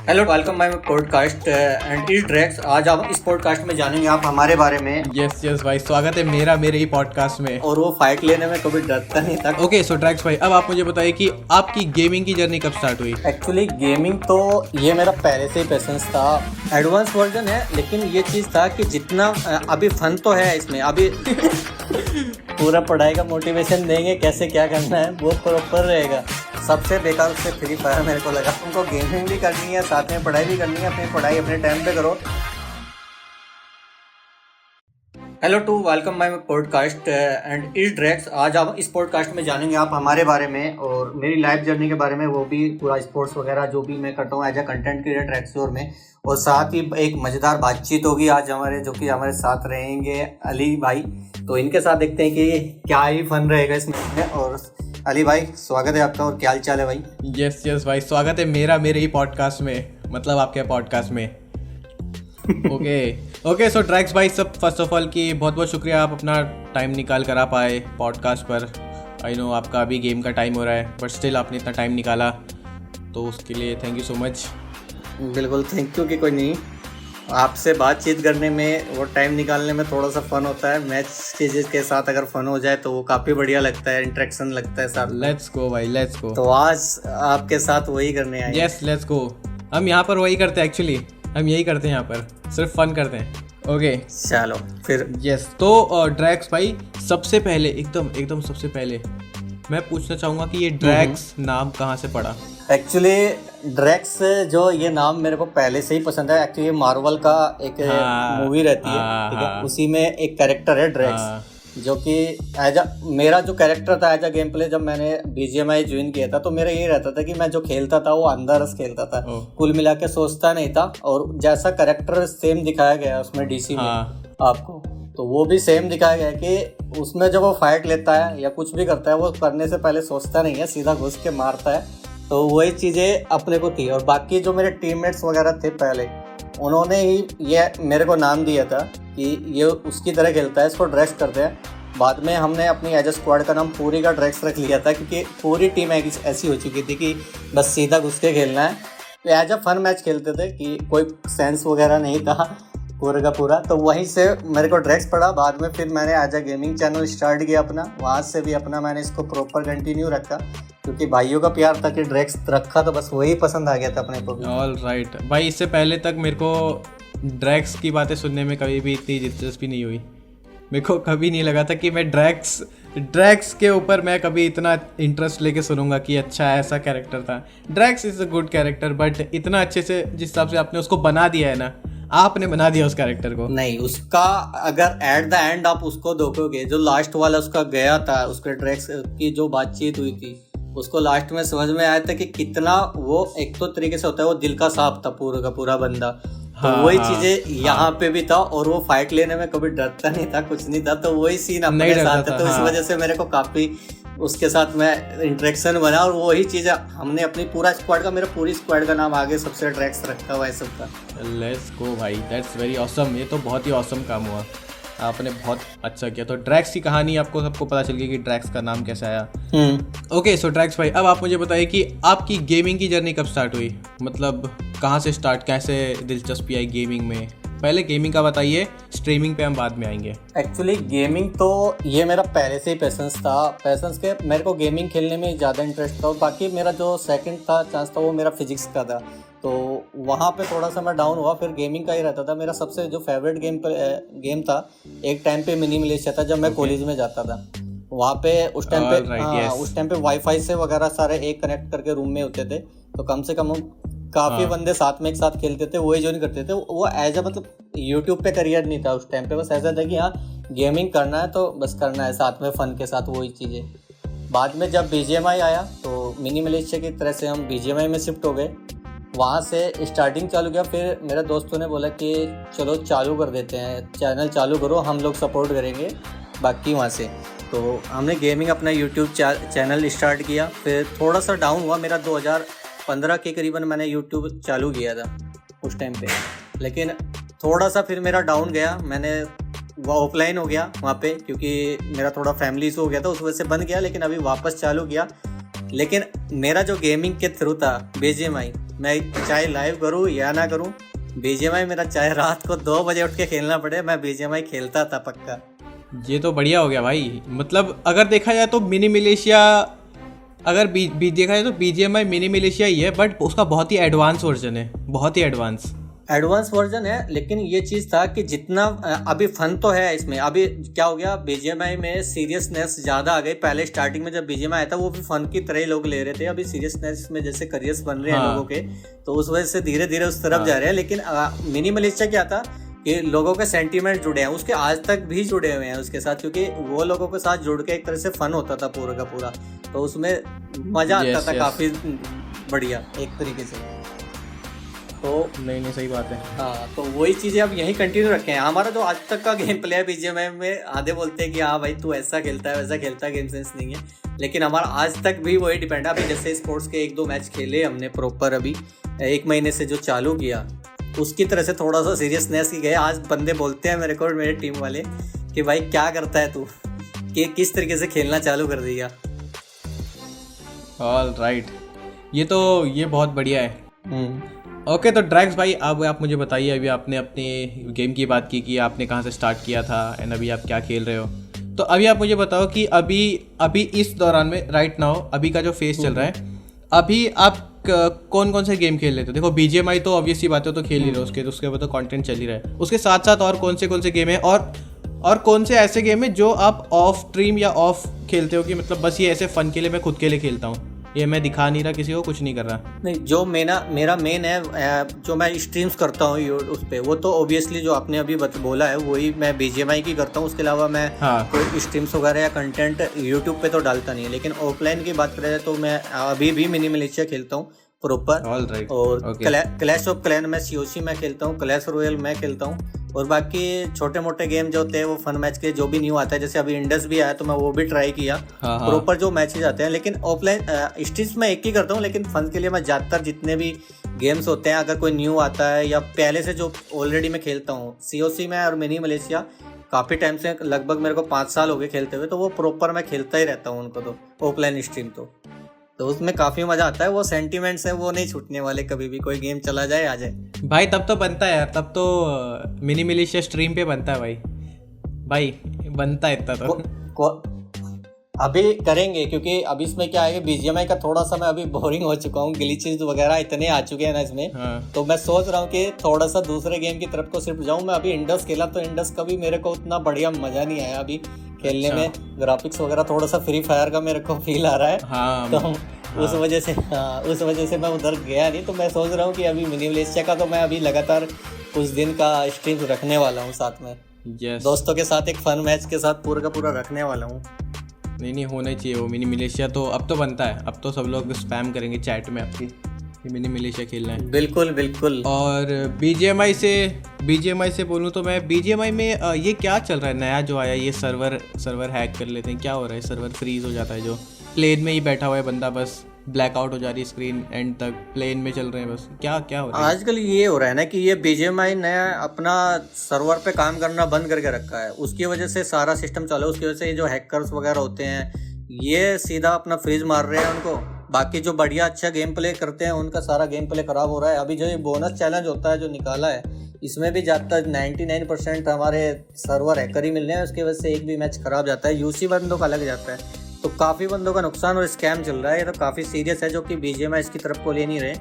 Hello welcome my podcast and is Drax. आज आप इस पॉडकास्ट में जानेंगे आप हमारे बारे में। यस भाई, स्वागत है मेरे ही पॉडकास्ट में। और वो फाइट लेने में कभी डरता नहीं था। ओके सो ड्रैक्स भाई, अब आप मुझे बताइए कि आपकी गेमिंग की जर्नी कब स्टार्ट हुई। एक्चुअली गेमिंग तो ये मेरा पहले से ही पैशंस था। एडवांस वर्जन है, लेकिन ये चीज़ था कि जितना अभी फन तो है इसमें, अभी पूरा पढ़ाई का मोटिवेशन देंगे कैसे क्या करना है वो प्रॉपर रहेगा। सबसे बेकार उससे फ्री फायर मेरे को लगा। तुमको गेमिंग भी करनी है, साथ में पढ़ाई भी करनी है, अपनी पढ़ाई अपने टाइम पे करो। Hello to welcome my podcast and is Drax. आज आप इस पॉडकास्ट में जानेंगे आप हमारे बारे में और मेरी लाइफ जर्नी के बारे में, वो भी पूरा स्पोर्ट्स वगैरह जो भी मैं करता हूँ as a content creator explore में। और साथ ही एक मज़ेदार बातचीत होगी आज जो कि हमारे साथ रहेंगे अली भाई। तो इनके साथ देखते हैं कि क्या ही फन रहेगा इसमें। और अली भाई स्वागत है आपका, और क्या हाल चाल है भाई? यस भाई, स्वागत है मेरे ही पॉडकास्ट में, मतलब आपके पॉडकास्ट में। ओके सो ड्रैक्स भाई, सब फर्स्ट ऑफ ऑल की बहुत बहुत शुक्रिया, आप अपना टाइम निकाल कर आप आए पॉडकास्ट पर। आई नो आपका अभी गेम का टाइम हो रहा है, बट स्टिल आपने इतना टाइम निकाला, तो उसके लिए थैंक यू सो मच। बिल्कुल थैंक यू कि कोई नहीं, आपसे बातचीत करने में वो टाइम निकालने में थोड़ा सा फन होता है। मैच चीज़ के साथ अगर फन हो जाए तो वो काफ़ी बढ़िया लगता है, इंटरेक्शन लगता है साथ। लेट्स गो भाई, लेट्स गो। तो आज आपके साथ वही करने आए। Yes let's go. हम यहाँ पर वही करते हैं, एक्चुअली हम यही करते हैं, यहाँ पर सिर्फ फन करते हैं। ओके चलो फिर। यस तो ड्रैक्स भाई, सबसे पहले एकदम सबसे पहले मैं पूछना चाहूँगा कि ये ड्रैक्स नाम कहाँ से पड़ा। एक्चुअली ड्रैक्स जो ये नाम मेरे को पहले से ही पसंद है। एक्चुअली मार्वल का एक मूवी रहती है, ठीक है, उसी में एक कैरेक्टर है ड्रैक्स, जो कि मेरा जो कैरेक्टर था एज अ गेम प्ले, जब मैंने BGMI ज्वाइन किया था तो मेरा यही रहता था कि मैं जो खेलता था वो अंदर खेलता था, कुल मिला के सोचता नहीं था। और जैसा कैरेक्टर सेम दिखाया गया उसमें DC में आपको, तो वो भी सेम दिखाया गया कि उसमें जब वो फाइट लेता है या कुछ भी करता है, वो करने से पहले सोचता नहीं है, सीधा घुस के मारता है। तो वही चीज़ें अपने को थी। और बाकी जो मेरे टीममेट्स वगैरह थे पहले, उन्होंने ही ये मेरे को नाम दिया था कि ये उसकी तरह खेलता है, इसको ड्रैक्स करते हैं। बाद में हमने अपनी एज अ स्क्वाड का नाम पूरी का ड्रैक्स रख लिया था, क्योंकि पूरी टीम ऐसी हो चुकी थी कि बस सीधा घुस के खेलना है। तो एज अ फन मैच खेलते थे कि कोई सेंस वगैरह नहीं था पूरे का पूरा। तो वहीं से मेरे को ड्रैक्स पड़ा। बाद में फिर मैंने as a gaming channel start किया अपना, वहाँ से भी अपना मैंने इसको प्रॉपर कंटिन्यू रखा, क्योंकि भाइयों का प्यार था कि ड्रैक्स रखा तो बस वही पसंद आ गया था अपने को। ऑल राइट भाई, इससे पहले तक मेरे को ड्रैक्स की बातें सुनने में कभी भी इतनी दिलचस्पी नहीं हुई। मेरे को कभी नहीं लगा था कि मैं ड्रैक्स के ऊपर मैं कभी इतना इंटरेस्ट लेके सुनूंगा कि अच्छा ऐसा कैरेक्टर था। Drax is a good character, but इतना अच्छे से जिस हिसाब से आपने उसको बना दिया है ना, आपने बना दिया उस कैरेक्टर को। नहीं, उसका अगर एट द एंड आप उसको देखोगे, जो लास्ट वाला उसका गया था, उसके ड्रैक्स की जो बातचीत हुई थी, उसको लास्ट में समझ में आया था कि कितना वो एक तो तरीके से होता है, वो दिल का साफ था पूरा का पूरा बंदा। तो वही चीजें यहाँ पे भी था। और वो फाइट लेने में कभी डरता नहीं था, कुछ नहीं था। तो वही सीन अपने साथ था। तो इस वजह से मेरे को काफी उसके साथ में इंटरेक्शन बना। और वही चीज़ हमने अपनी पूरा स्क्वाड का, मेरा पूरी स्क्वाड का नाम आगे सबसे ड्रैक्स रखा हुआ है सबका। लेट्स गो भाई, दैट्स वेरी ऑसम। ये तो बहुत ही ऑसम काम हुआ, आपने बहुत अच्छा किया। तो ड्रैक्स की कहानी आपको सबको पता चल गई कि ड्रैक्स का नाम कैसे आया। ओके सो ड्रैक्स भाई, अब आप मुझे बताइए कि आपकी गेमिंग की जर्नी कब स्टार्ट हुई, मतलब कहाँ से स्टार्ट, कैसे दिलचस्पी आई गेमिंग में। पहले गेमिंग का बताइए, स्ट्रीमिंग पे हम बाद में आएंगे। एक्चुअली गेमिंग तो ये मेरा पहले से ही पैशंस था। पैशंस के मेरे को गेमिंग खेलने में ज़्यादा इंटरेस्ट था। और बाकी मेरा जो सेकंड था चांस था वो मेरा फिजिक्स का था, तो वहाँ पे थोड़ा सा मैं डाउन हुआ। फिर गेमिंग का ही रहता था। मेरा सबसे जो फेवरेट गेम था एक टाइम पे मिनी मलेशिया था, जब मैं कॉलेज में जाता था। वहाँ पे उस टाइम पे वाईफाई से वगैरह सारे एक कनेक्ट करके रूम में होते थे, तो कम से कम हम काफ़ी बंदे साथ में एक साथ खेलते थे, वही ज्वाइन करते थे। वो एज अ मतलब यूट्यूब पे करियर नहीं था उस टाइम पे, बस ऐसा था कि हाँ गेमिंग करना है तो बस करना है, साथ में फ़न के साथ वही चीज़ें। बाद में जब BGMI आया तो मिनी मलेशिया की तरह से हम BGMI में शिफ्ट हो गए, वहाँ से स्टार्टिंग चालू किया। फिर मेरे दोस्तों ने बोला कि चलो चालू कर देते हैं, चैनल चालू करो, हम लोग सपोर्ट करेंगे बाकी वहाँ से। तो हमने गेमिंग अपना यूट्यूब चैनल स्टार्ट किया। फिर थोड़ा सा डाउन हुआ मेरा, 2015 के करीबन मैंने यूट्यूब चालू किया था उस टाइम पे, लेकिन थोड़ा सा फिर मेरा डाउन गया। मैंने वो ऑफलाइन हो गया वहाँ पे, क्योंकि मेरा थोड़ा फैमिली इशू हो गया था, उस वजह से बंद किया। लेकिन अभी वापस चालू किया। लेकिन मेरा जो गेमिंग के थ्रू था BGMI, मैं चाहे लाइव करूँ या ना करूँ, बीजीएमआई मेरा चाहे रात को 2 बजे उठ के खेलना पड़े, मैं बीजीएमआई खेलता था पक्का। ये तो बढ़िया हो गया भाई। मतलब अगर देखा जाए तो मिनी मिलिशिया, अगर देखा जाए तो बीजीएमआई मिनी मिलिशिया ही है, बट उसका बहुत ही एडवांस वर्जन है, बहुत ही एडवांस वर्जन है। लेकिन ये चीज था कि जितना अभी फन तो है इसमें, अभी क्या हो गया बीजीएमआई में सीरियसनेस ज्यादा आ गई। पहले स्टार्टिंग में जब बीजीएमआई आया था वो भी फन की तरह ही लोग ले रहे थे, अभी सीरियसनेस में जैसे करियर्स बन रहे हैं लोगों के, तो उस वजह से धीरे धीरे उस तरफ जा रहे हैं। लेकिन मिनी मिलिशिया क्या था कि लोगों के सेंटीमेंट जुड़े हैं उसके, आज तक भी जुड़े हुए हैं उसके साथ, क्योंकि वो लोगों के साथ जुड़ के एक तरह से फन होता था पूरा का पूरा, तो उसमें मजा आता था काफी बढ़िया एक तरीके से। तो नहीं सही बात है। हाँ, तो वही चीजें अब यही कंटिन्यू रखे हैं। हमारा जो आज तक का गेम प्ले है बीजीएमआई में, आधे बोलते हैं कि हाँ भाई तू ऐसा खेलता है वैसा खेलता है, गेम सेंस नहीं है, लेकिन हमारा आज तक भी वही डिपेंड है। अभी जैसे स्पोर्ट्स के 1-2 मैच खेले हमने प्रॉपर, अभी 1 महीने से जो चालू किया उसकी तरह से थोड़ा सा सीरियसनेस ही गए। आज बंदे बोलते हैं मेरे को, मेरे टीम वाले, कि भाई क्या करता है तू, कि किस तरीके से खेलना चालू कर दिया। ऑल राइट, ये बहुत बढ़िया है। ओके, तो ड्रैक्स भाई अब आप मुझे बताइए, अभी आपने अपने गेम की बात की कि आपने कहाँ से स्टार्ट किया था एंड अभी आप क्या खेल रहे हो, तो अभी आप मुझे बताओ कि अभी इस दौरान में राइट नाउ अभी का जो फेज चल रहा है, अभी आप कौन कौन से गेम खेल लेते हो? देखो बीजीएमआई तो ऑब्वियस सी बात है, तो खेल ही रहे हो, उसके बाद तो कंटेंट चल ही रहा है, उसके साथ साथ और कौन से गेम है, और कौन से ऐसे गेम है जो आप ऑफ स्ट्रीम या ऑफ खेलते हो कि मतलब बस ये ऐसे फन के लिए मैं खुद के लिए खेलता हूँ, ये मैं दिखा नहीं रहा किसी को, कुछ नहीं कर रहा? नहीं, जो मेरा मेन है, जो मैं स्ट्रीम्स करता हूँ उस पे, वो तो ऑब्वियसली जो आपने अभी बोला है वही मैं बीजीएमआई की करता हूँ। उसके अलावा मैं कोई स्ट्रीम्स वगैरह या कंटेंट यूट्यूब पे तो डालता नहीं है। लेकिन ऑफलाइन की बात करें तो मैं अभी भी मिनी मिलिशिया खेलता हूँ प्रॉपर, और क्लैश ऑफ क्लैन में सीओसी में खेलता हूँ, क्लैश रॉयल में खेलता हूँ, और बाकी छोटे मोटे गेम जो होते हैं वो फन मैच के जो भी न्यू आता है, जैसे अभी इंडस भी आया तो मैं वो भी ट्राई किया, प्रॉपर जो मैचेज आते हैं। लेकिन ऑफलाइन स्ट्रीम्स में एक ही करता हूँ, लेकिन फन के लिए मैं ज़्यादातर जितने भी गेम्स होते हैं, अगर कोई न्यू आता है या पहले से जो ऑलरेडी मैं खेलता हूँ सीओसी में और मिनी मिलिशिया, काफ़ी टाइम से, लगभग मेरे को 5 साल हो गए खेलते हुए, तो वो प्रॉपर मैं खेलता ही रहता हूँ उनको, तो ऑफलाइन स्ट्रीम तो उसमें काफ़ी मज़ा आता है। वो सेंटिमेंट्स हैं वो नहीं छूटने वाले, कभी भी कोई गेम चला जाए आ जाए भाई, तब तो बनता है यार, तब तो मिनी मिलिशिया स्ट्रीम पे बनता है भाई बनता है इतना तो अभी करेंगे, क्योंकि अभी इसमें क्या है कि बीजीएमआई का थोड़ा सा मैं अभी बोरिंग हो चुका हूँ, ग्लिचेस वगैरह इतने आ चुके हैं ना इसमें। तो मैं सोच रहा हूँ कि थोड़ा सा दूसरे गेम की तरफ को शिफ्ट जाऊँ। मैं अभी इंडस खेला तो इंडस का भी मेरे को उतना बढ़िया मजा नहीं आया अभी खेलने में, ग्राफिक्स वगैरह थोड़ा सा फ्री फायर का मेरे को फील आ रहा है। तो उस वजह से मैं उधर गया नहीं। तो मैं सोच रहा हूँ कि अभी मिनी मिलिशिया का तो मैं अभी लगातार कुछ दिन का स्ट्रीम रखने वाला हूँ, साथ में दोस्तों के साथ एक फन मैच के साथ पूरा का पूरा रखने वाला हूँ। नहीं होना चाहिए वो मिनी मिलिशिया, तो अब तो बनता है, अब तो सब लोग स्पैम करेंगे चैट में आपकी मिनी मिलिशिया खेलना है। बिल्कुल। और बीजीएमआई से बोलूँ तो मैं बीजीएमआई में ये क्या चल रहा है नया जो आया, ये सर्वर हैक कर लेते हैं, क्या हो रहा है, सर्वर फ्रीज हो जाता है, जो प्लेन में ही बैठा हुआ है बंदा, बस ब्लैकआउट हो जा रही है स्क्रीन, एंड तक प्लेन में चल रहे हैं, बस क्या हो रहा है आजकल? ये हो रहा है ना कि ये बीजीएमआई नया अपना सर्वर पे काम करना बंद करके रखा है, उसकी वजह से सारा सिस्टम चालू है। उसकी वजह से ये जो हैकर्स वगैरह होते हैं ये सीधा अपना फ्रीज मार रहे हैं उनको, बाकी जो बढ़िया अच्छा गेम प्ले करते हैं उनका सारा गेम प्ले खराब हो रहा है। अभी जो ये बोनस चैलेंज होता है जो निकाला है, इसमें भी ज़्यादातर 99% हमारे सर्वर हैकर ही मिल रहे हैं, उसकी वजह से एक भी मैच खराब जाता है, यूसी बंदों का लग जाता है, तो काफ़ी बंदों का नुकसान और स्कैम चल रहा है। ये तो काफ़ी सीरियस है, जो कि बीजीएमआई इसकी तरफ को ले नहीं रहे,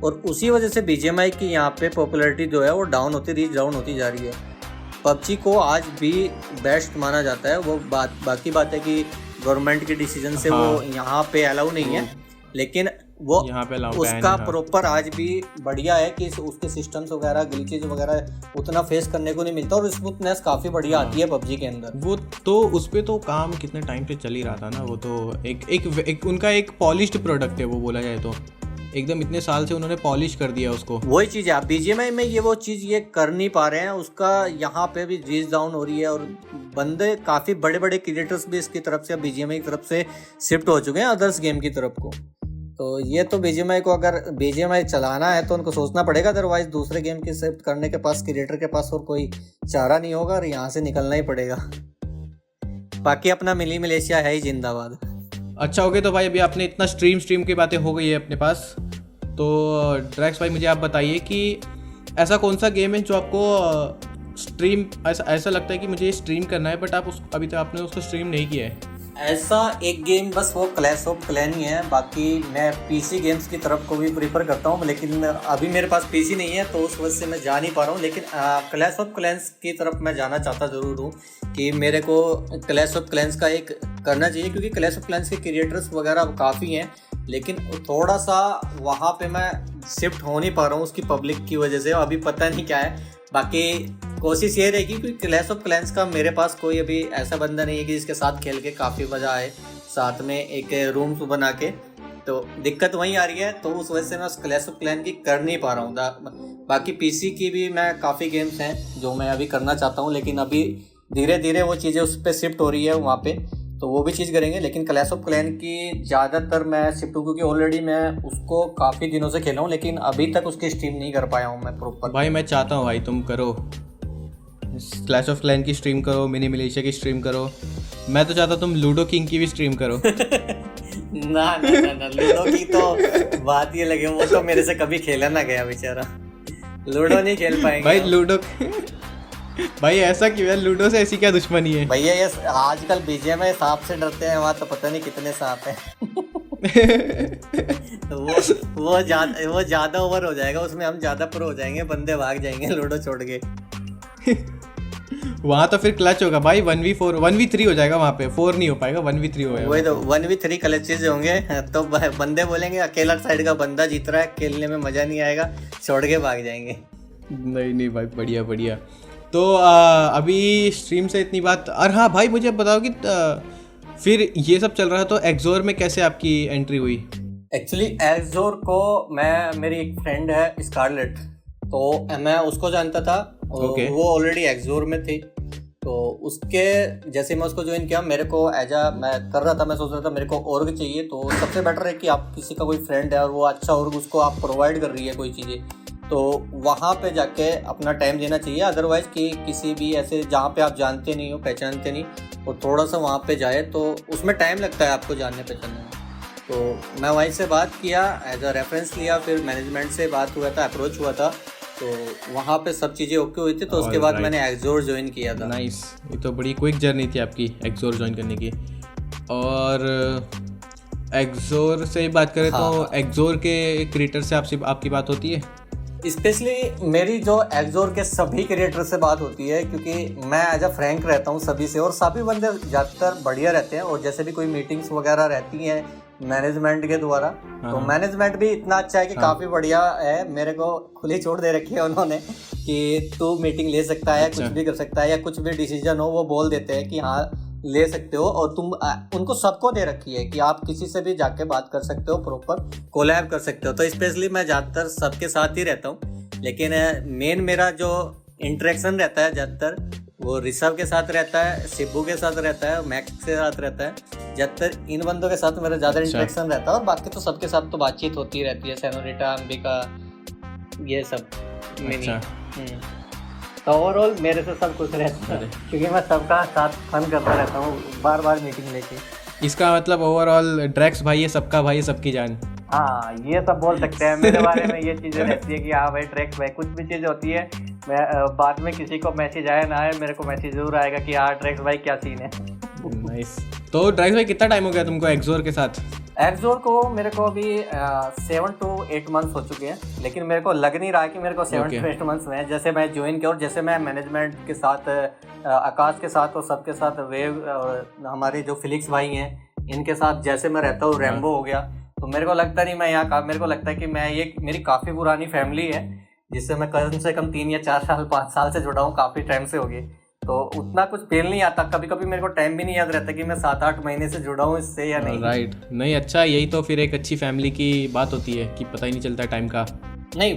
और उसी वजह से बीजीएमआई की यहाँ पे पॉपुलैरिटी जो है वो रीच डाउन होती जा रही है। पबजी को आज भी बेस्ट माना जाता है, वो बाकी बात है कि गवर्नमेंट के डिसीजन से वो यहाँ पे अलाउ नहीं है, लेकिन वो उसका प्रॉपर आज भी बढ़िया है कि उसके सिस्टम्स वगैरह ग्लिचेस वगैरह उतना फेस करने को नहीं मिलता, और स्मूथनेस काफ़ी बढ़िया आती है पबजी के अंदर। वो तो उस पर तो काम कितने टाइम से चल ही रहा था ना, वो तो एक उनका एक पॉलिश्ड प्रोडक्ट है वो, बोला जाए तो एकदम इतने साल से उन्होंने पॉलिश कर दिया उसको। वही चीज़ है, बीजीएमआई में ये वो चीज़ ये कर नहीं पा रहे हैं, उसका यहाँ पे भी रीच डाउन हो रही है, और बंदे काफ़ी बड़े बड़े क्रिएटर्स भी इसकी तरफ से बीजीएमआई की तरफ से शिफ्ट हो चुके हैं अदर्स गेम की तरफ को। तो ये तो बीजीएमआई को अगर बीजीएमआई चलाना है तो उनको सोचना पड़ेगा, अदरवाइज दूसरे गेम की शिफ्ट करने के पास क्रिएटर के पास और कोई चारा नहीं होगा, और यहाँ से निकलना ही पड़ेगा। बाकी अपना मिनी मिलिशिया है ही जिंदाबाद। अच्छा हो गया, तो भाई अभी आपने इतना स्ट्रीम की बातें हो गई है अपने पास, तो ड्रैक्स भाई मुझे आप बताइए कि ऐसा कौन सा गेम है जो आपको स्ट्रीम ऐसा लगता है कि मुझे स्ट्रीम करना है, बट आप अभी तक आपने उसको स्ट्रीम नहीं किया है? ऐसा एक गेम बस वो क्लैश ऑफ क्लैन ही है। बाकी मैं पीसी गेम्स की तरफ को भी प्रीफर करता हूँ, लेकिन अभी मेरे पास पीसी नहीं है तो उस वजह से मैं जा नहीं पा रहा हूँ। लेकिन क्लैश ऑफ क्लैंस की तरफ मैं जाना चाहता ज़रूर हूँ कि मेरे को क्लैश ऑफ क्लैंस का एक करना चाहिए, क्योंकि क्लैश ऑफ क्लैंस के क्रिएटर्स वगैरह काफ़ी हैं, लेकिन थोड़ा सा वहाँ पे मैं शिफ्ट हो नहीं पा रहा हूँ उसकी पब्लिक की वजह से। अभी पता नहीं क्या है। बाकी कोशिश ये रहेगी कि क्लैश ऑफ क्लैंस का मेरे पास कोई अभी ऐसा बंदा नहीं है कि जिसके साथ खेल के काफ़ी मज़ा आए, साथ में एक रूम बना के। तो दिक्कत वहीं आ रही है, तो उस वजह से मैं उस क्लैश ऑफ क्लैन की कर नहीं पा रहा हूँ। बाकी पीसी की भी मैं काफ़ी गेम्स हैं जो मैं अभी करना चाहता हूँ, लेकिन अभी धीरे धीरे वो चीज़ें उस पर शिफ्ट हो रही है वहाँ पे, तो वो भी चीज़ करेंगे। लेकिन क्लैश ऑफ क्लैन की ज़्यादातर मैं शिफ्ट हूँ, क्योंकि ऑलरेडी मैं उसको काफ़ी दिनों से खेला हूँ, लेकिन अभी तक उसकी स्ट्रीम नहीं कर पाया हूँ मैं प्रॉपर। भाई मैं चाहता हूँ भाई तुम करो क्लैश ऑफ क्लैन की स्ट्रीम करो, मिनी मिलिशिया की स्ट्रीम करो। मैं तो चाहता हूँ तुम लूडो किंग की भी स्ट्रीम करो। ना लूडो की तो बात ये लगे, वो तो मेरे से कभी खेला ना गया बेचारा, लूडो नहीं खेल पाएंगे भाई लूडो भाई ऐसा क्यों है? लूडो से ऐसी क्या दुश्मनी है भैया? ये आजकल बीजे में सांप से डरते हैं, वहाँ तो पता नहीं कितने सांप हैं। वो ज्यादा ओवर हो जाएगा, उसमें हम ज्यादा प्रो हो जाएंगे, बंदे भाग जाएंगे लूडो छोड़ के। वहाँ तो फिर क्लच होगा भाई, 1v4 1v3 हो जाएगा वहाँ पे, 4 नहीं हो पाएगा, 1v3 होगा। वही तो 1v3 क्लचेज होंगे, तो बंदे बोलेंगे अकेला साइड का बंदा जीत रहा है, खेलने में मजा नहीं आएगा, छोड़ के भाग जाएंगे। नहीं भाई बढ़िया बढ़िया। तो अभी स्ट्रीम से इतनी बात। और हाँ भाई मुझे बताओ कि फिर ये सब चल रहा तो एक्सोर में कैसे आपकी एंट्री हुई? एक्चुअली एक्सोर को मेरी एक फ्रेंड है स्कारलेट, तो मैं उसको जानता था। Okay. वो ऑलरेडी एक्सोर में थी, तो उसके जैसे मैं उसको ज्वाइन किया, मेरे को मैं कर रहा था, मैं सोच रहा था मेरे को ऑर्ग चाहिए, तो सबसे बेटर है कि आप किसी का कोई फ्रेंड है और वो अच्छा ऑर्ग उसको आप प्रोवाइड कर रही है कोई चीज़ें, तो वहाँ पे जाके अपना टाइम देना चाहिए। अदरवाइज़ कि किसी भी ऐसे जहाँ पे आप जानते नहीं हो, पहचानते नहीं, और थोड़ा सा वहाँ पे जाए तो उसमें टाइम लगता है आपको जानने पहचानने में। तो मैं वहीं से बात किया, एज अ रेफरेंस लिया, फिर मैनेजमेंट से बात हुआ था, अप्रोच हुआ था, तो वहाँ पे सब चीज़ें ओके हुई थी, तो उसके बाद मैंने एक्सोर ज्वाइन किया था। नाइस, ये तो बड़ी क्विक जर्नी थी आपकी एक्सोर ज्वाइन करने की। और एक्सोर से बात करें तो एक्सोर के क्रिएटर से आपकी बात होती है? स्पेशली मेरी जो एक्सोर के सभी क्रिएटर से बात होती है, क्योंकि मैं एज अ फ्रैंक रहता हूँ सभी से, और सभी बंदे ज़्यादातर बढ़िया रहते हैं। और जैसे भी कोई मीटिंग्स वगैरह रहती हैं मैनेजमेंट के द्वारा, तो मैनेजमेंट भी इतना अच्छा है कि काफ़ी बढ़िया है। मेरे को खुली छूट दे रखी है उन्होंने कि तू मीटिंग ले सकता है, कुछ भी कर सकता है, या कुछ भी डिसीजन हो वो बोल देते हैं कि हाँ ले सकते हो। और तुम उनको सबको दे रखी है कि आप किसी से भी जाके बात कर सकते हो, प्रॉपर कोलैब कर सकते हो। तो स्पेशली मैं ज़्यादातर सबके साथ ही रहता हूँ, लेकिन मेन मेरा जो इंटरेक्शन रहता है ज़्यादातर वो ऋषभ के साथ रहता है, शिबू के साथ रहता है, मैक्स के साथ रहता है। ज़्यादातर इन बंदों के साथ मेरा ज़्यादा इंटरेक्शन रहता है, और बाकी तो सबके साथ तो बातचीत होती रहती है, सेनोरिटा, अंबिका, ये सब मिनी। तो ओवरऑल मेरे से सब कुछ रहता है, क्योंकि मैं सबका साथ फन करता रहता हूँ, बार बार मीटिंग लेके। इसका मतलब ओवरऑल ड्रैक्स भाई है सबका भाई, सबकी जान। हाँ, ये सब बोल सकते हैं मेरे बारे में। ये चीज़ें रहती है कि हाँ भाई ड्रैक्स भाई, कुछ भी चीज़ होती है, मैं बाद में किसी को मैसेज आए ना आए, मेरे को मैसेज जरूर आएगा कि हाँ ड्रैक्स भाई क्या सीन है। नाइस। तो ड्रैक्स भाई कितना टाइम हो गया तुमको एक्सोर के साथ? एक्सोर को मेरे को अभी 7 to 8 मंथ्स हो चुके हैं, लेकिन मेरे को लग नहीं रहा कि मेरे को 7 to 8 मंथ्स हुए हैं। जैसे मैं ज्वाइन किया और जैसे मैं मैनेजमेंट के साथ, आकाश के साथ और सबके साथ, वेव और हमारे जो फिलिक्स भाई हैं इनके साथ जैसे मैं रहता हूँ, रैम्बो हो गया, तो मेरे को लगता नहीं मैं यहाँ मेरे को लगता है कि मैं ये मेरी काफ़ी पुरानी फैमिली है, जिससे मैं कम से कम 3 या 4 साल 5 साल से जुड़ा हूँ, काफ़ी टाइम से हो गए। तो उतना कुछ फील नहीं आता, कभी कभी मेरे को टाइम भी नहीं याद रहता कि मैं 7-8 महीने से जुड़ा हूँ इससे या नहीं। राइट, नहीं अच्छा, यही तो फिर एक अच्छी फैमिली की बात होती है कि पता ही नहीं चलता टाइम का। नहीं,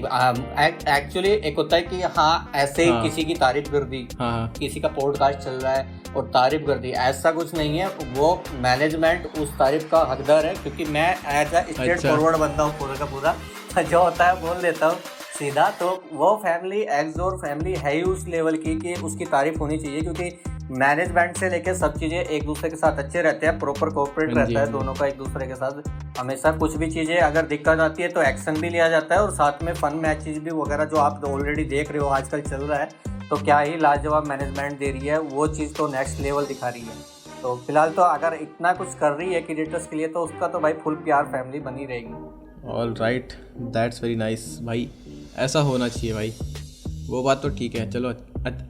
एक्चुअली एक होता है कि हाँ ऐसे ही किसी की तारीफ कर दी, किसी का पॉडकास्ट चल रहा है और तारीफ कर दी, ऐसा कुछ नहीं है। वो मैनेजमेंट उस तारीफ का हकदार है, क्योंकि मैं एज अ स्ट्रेट फॉरवर्ड बंदा हूँ, पूरा का पूरा जो होता है बोल देता हूँ सीधा। तो वो फैमिली, एक्सोर फैमिली है ही उस लेवल की कि उसकी तारीफ होनी चाहिए, क्योंकि मैनेजमेंट से लेके सब चीज़ें एक दूसरे के साथ अच्छे रहते हैं, प्रॉपर कोऑपरेट हाँ जी, रहता है हाँ जी। दोनों का एक दूसरे के साथ। हमेशा कुछ भी चीज़ें अगर दिक्कत आती है तो एक्शन भी लिया जाता है, और साथ में फन मैचेस भी वगैरह जो आप ऑलरेडी देख रहे हो आजकल चल रहा है, तो क्या ही लाजवाब मैनेजमेंट दे रही है, वो चीज़ तो नेक्स्ट लेवल दिखा रही है। तो फिलहाल तो अगर इतना कुछ कर रही है क्रिएटर्स के लिए, तो उसका तो भाई फुल प्यार फैमिली बनी रहेगी। All right, that's very nice भाई, ऐसा होना चाहिए भाई। वो बात तो ठीक है, चलो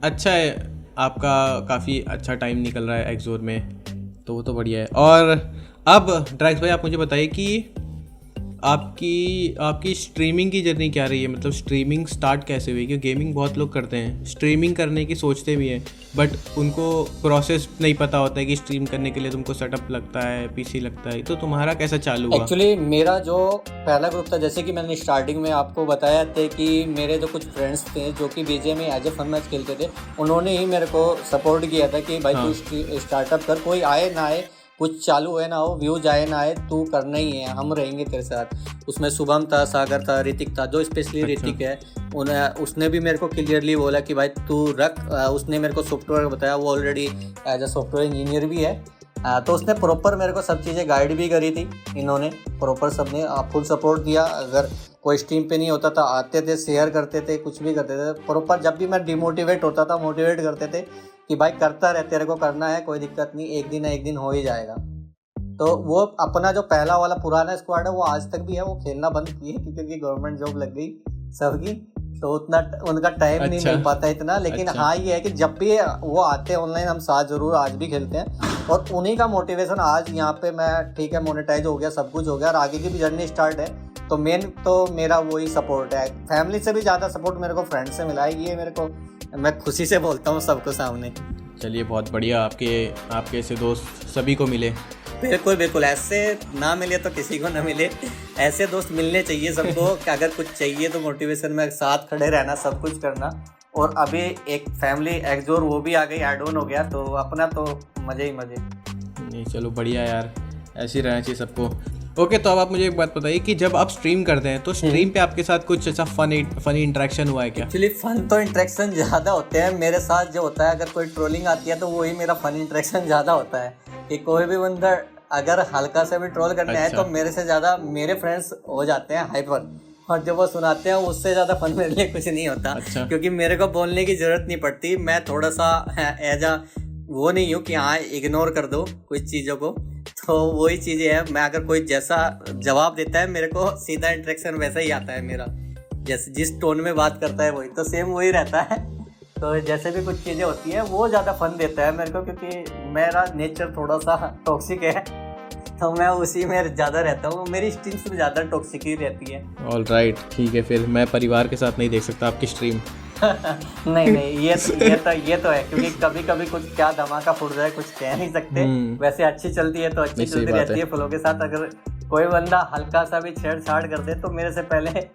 अच्छा है, आपका काफ़ी अच्छा टाइम निकल रहा है एक्सोर में, तो वो तो बढ़िया है। और अब ड्रैक्स भाई आप मुझे बताइए कि आपकी स्ट्रीमिंग की जर्नी क्या रही है, मतलब स्ट्रीमिंग स्टार्ट कैसे हुई? क्योंकि गेमिंग बहुत लोग करते हैं, स्ट्रीमिंग करने की सोचते भी हैं, बट उनको प्रोसेस नहीं पता होता है कि स्ट्रीम करने के लिए तुमको सेटअप लगता है, पीसी लगता है, तो तुम्हारा कैसा चालू हुआ? एक्चुअली मेरा जो पहला ग्रुप था, जैसे कि मैंने स्टार्टिंग में आपको बताया था कि मेरे जो कुछ फ्रेंड्स थे जो कि बीजे में एज ए फन मैच खेलते थे, उन्होंने ही मेरे को सपोर्ट किया था कि भाई हाँ। तू स्टार्टअप कर, कोई आए ना आए, कुछ चालू है ना हो, व्यूज आए ना आए, तू करना ही है, हम रहेंगे तेरे साथ। उसमें शुभम था, सागर था, ऋतिक था, जो स्पेशली अच्छा। ऋतिक है, उसने भी मेरे को क्लियरली बोला कि भाई तू रख। उसने मेरे को सॉफ्टवेयर बताया, वो already as a software engineer भी है, तो उसने प्रॉपर मेरे को सब चीज़ें गाइड भी करी थी। इन्होंने प्रॉपर सबने फुल सपोर्ट दिया। अगर कोई स्ट्रीम पे नहीं होता था, आते थे, शेयर करते थे, कुछ भी करते थे प्रॉपर। जब भी मैं डिमोटिवेट होता था, मोटिवेट करते थे कि भाई करता रहे, तेरे को करना है, कोई दिक्कत नहीं, एक दिन ना एक दिन हो ही जाएगा। तो वो अपना जो पहला वाला पुराना स्क्वाड है वो आज तक भी है, वो खेलना बंद किए क्योंकि गवर्नमेंट जॉब लग गई सबकी, तो उतना उनका टाइम नहीं अच्छा। मिल पाता इतना। लेकिन अच्छा। हाँ ये है कि जब भी वो आते हैं ऑनलाइन, हम साथ जरूर आज भी खेलते हैं, और उन्हीं का मोटिवेशन आज यहाँ पे मैं, ठीक है मोनेटाइज हो गया, सब कुछ हो गया, और आगे की भी जर्नी स्टार्ट है। तो मेन तो मेरा वही सपोर्ट है, फैमिली से भी ज़्यादा सपोर्ट मेरे को फ्रेंड से मिला है, ये मेरे को, मैं खुशी से बोलता हूँ सबको सामने। चलिए बहुत बढ़िया, आपके ऐसे दोस्त सभी को मिले। बिल्कुल बिल्कुल, ऐसे ना मिले तो किसी को ना मिले, ऐसे दोस्त मिलने चाहिए सबको कि अगर कुछ चाहिए तो मोटिवेशन में साथ खड़े रहना, सब कुछ करना। और अभी एक फैमिली एक्सोर वो भी आ गई, ऐड ऑन हो गया, तो अपना तो मजे ही मजे। नहीं चलो बढ़िया यार, ऐसे ही रहना चाहिए सबको। ओके, तो अब आप मुझे एक बात बताइए कि जब आप स्ट्रीम करते हैं तो स्ट्रीम पे आपके साथ कुछ ऐसा फनी इंटरेक्शन हुआ है क्या? एक्चुअली फन तो इंटरेक्शन ज़्यादा होते हैं मेरे साथ। जो होता है, अगर कोई ट्रोलिंग आती है तो वही मेरा फन इंटरेक्शन ज़्यादा होता है कि कोई भी बंदा अगर हल्का से भी ट्रोल करने आए अच्छा। तो मेरे से ज़्यादा मेरे फ्रेंड्स हो जाते हैं हाइपर, और जब वो सुनाते हैं उससे ज़्यादा फन मेरे लिए कुछ नहीं होता। अच्छा। क्योंकि मेरे को बोलने की ज़रूरत नहीं पड़ती, मैं थोड़ा सा एज आ वो नहीं हूँ कि हाँ इग्नोर कर दो कुछ चीज़ों को। तो वही चीज़ें हैं, मैं अगर कोई जैसा जवाब देता है मेरे को सीधा इंटरेक्शन वैसा ही आता है मेरा, जैसे जिस टोन में बात करता है वही तो सेम वही रहता है। तो जैसे भी कुछ चीज़ें होती है वो ज़्यादा फन देता है मेरे को, क्योंकि मेरा नेचर थोड़ा सा टॉक्सिक है, तो मैं उसी में ज़्यादा रहता हूँ, मेरी स्ट्रीम से ज़्यादा टॉक्सिक ही रहती है। ऑल राइट, ठीक है, फिर मैं परिवार के साथ नहीं देख सकता आपकी स्ट्रीम। नहीं ये तो है, क्योंकि कभी कभी कुछ क्या धमाका फूट जाए कुछ कह नहीं सकते। वैसे अच्छी चलती है तो अच्छी नहीं, सही चलती बात रहती है फ्लो के साथ। अगर कोई बंदा हल्का सा भी छेड़छाड़ कर दे तो मेरे से पहले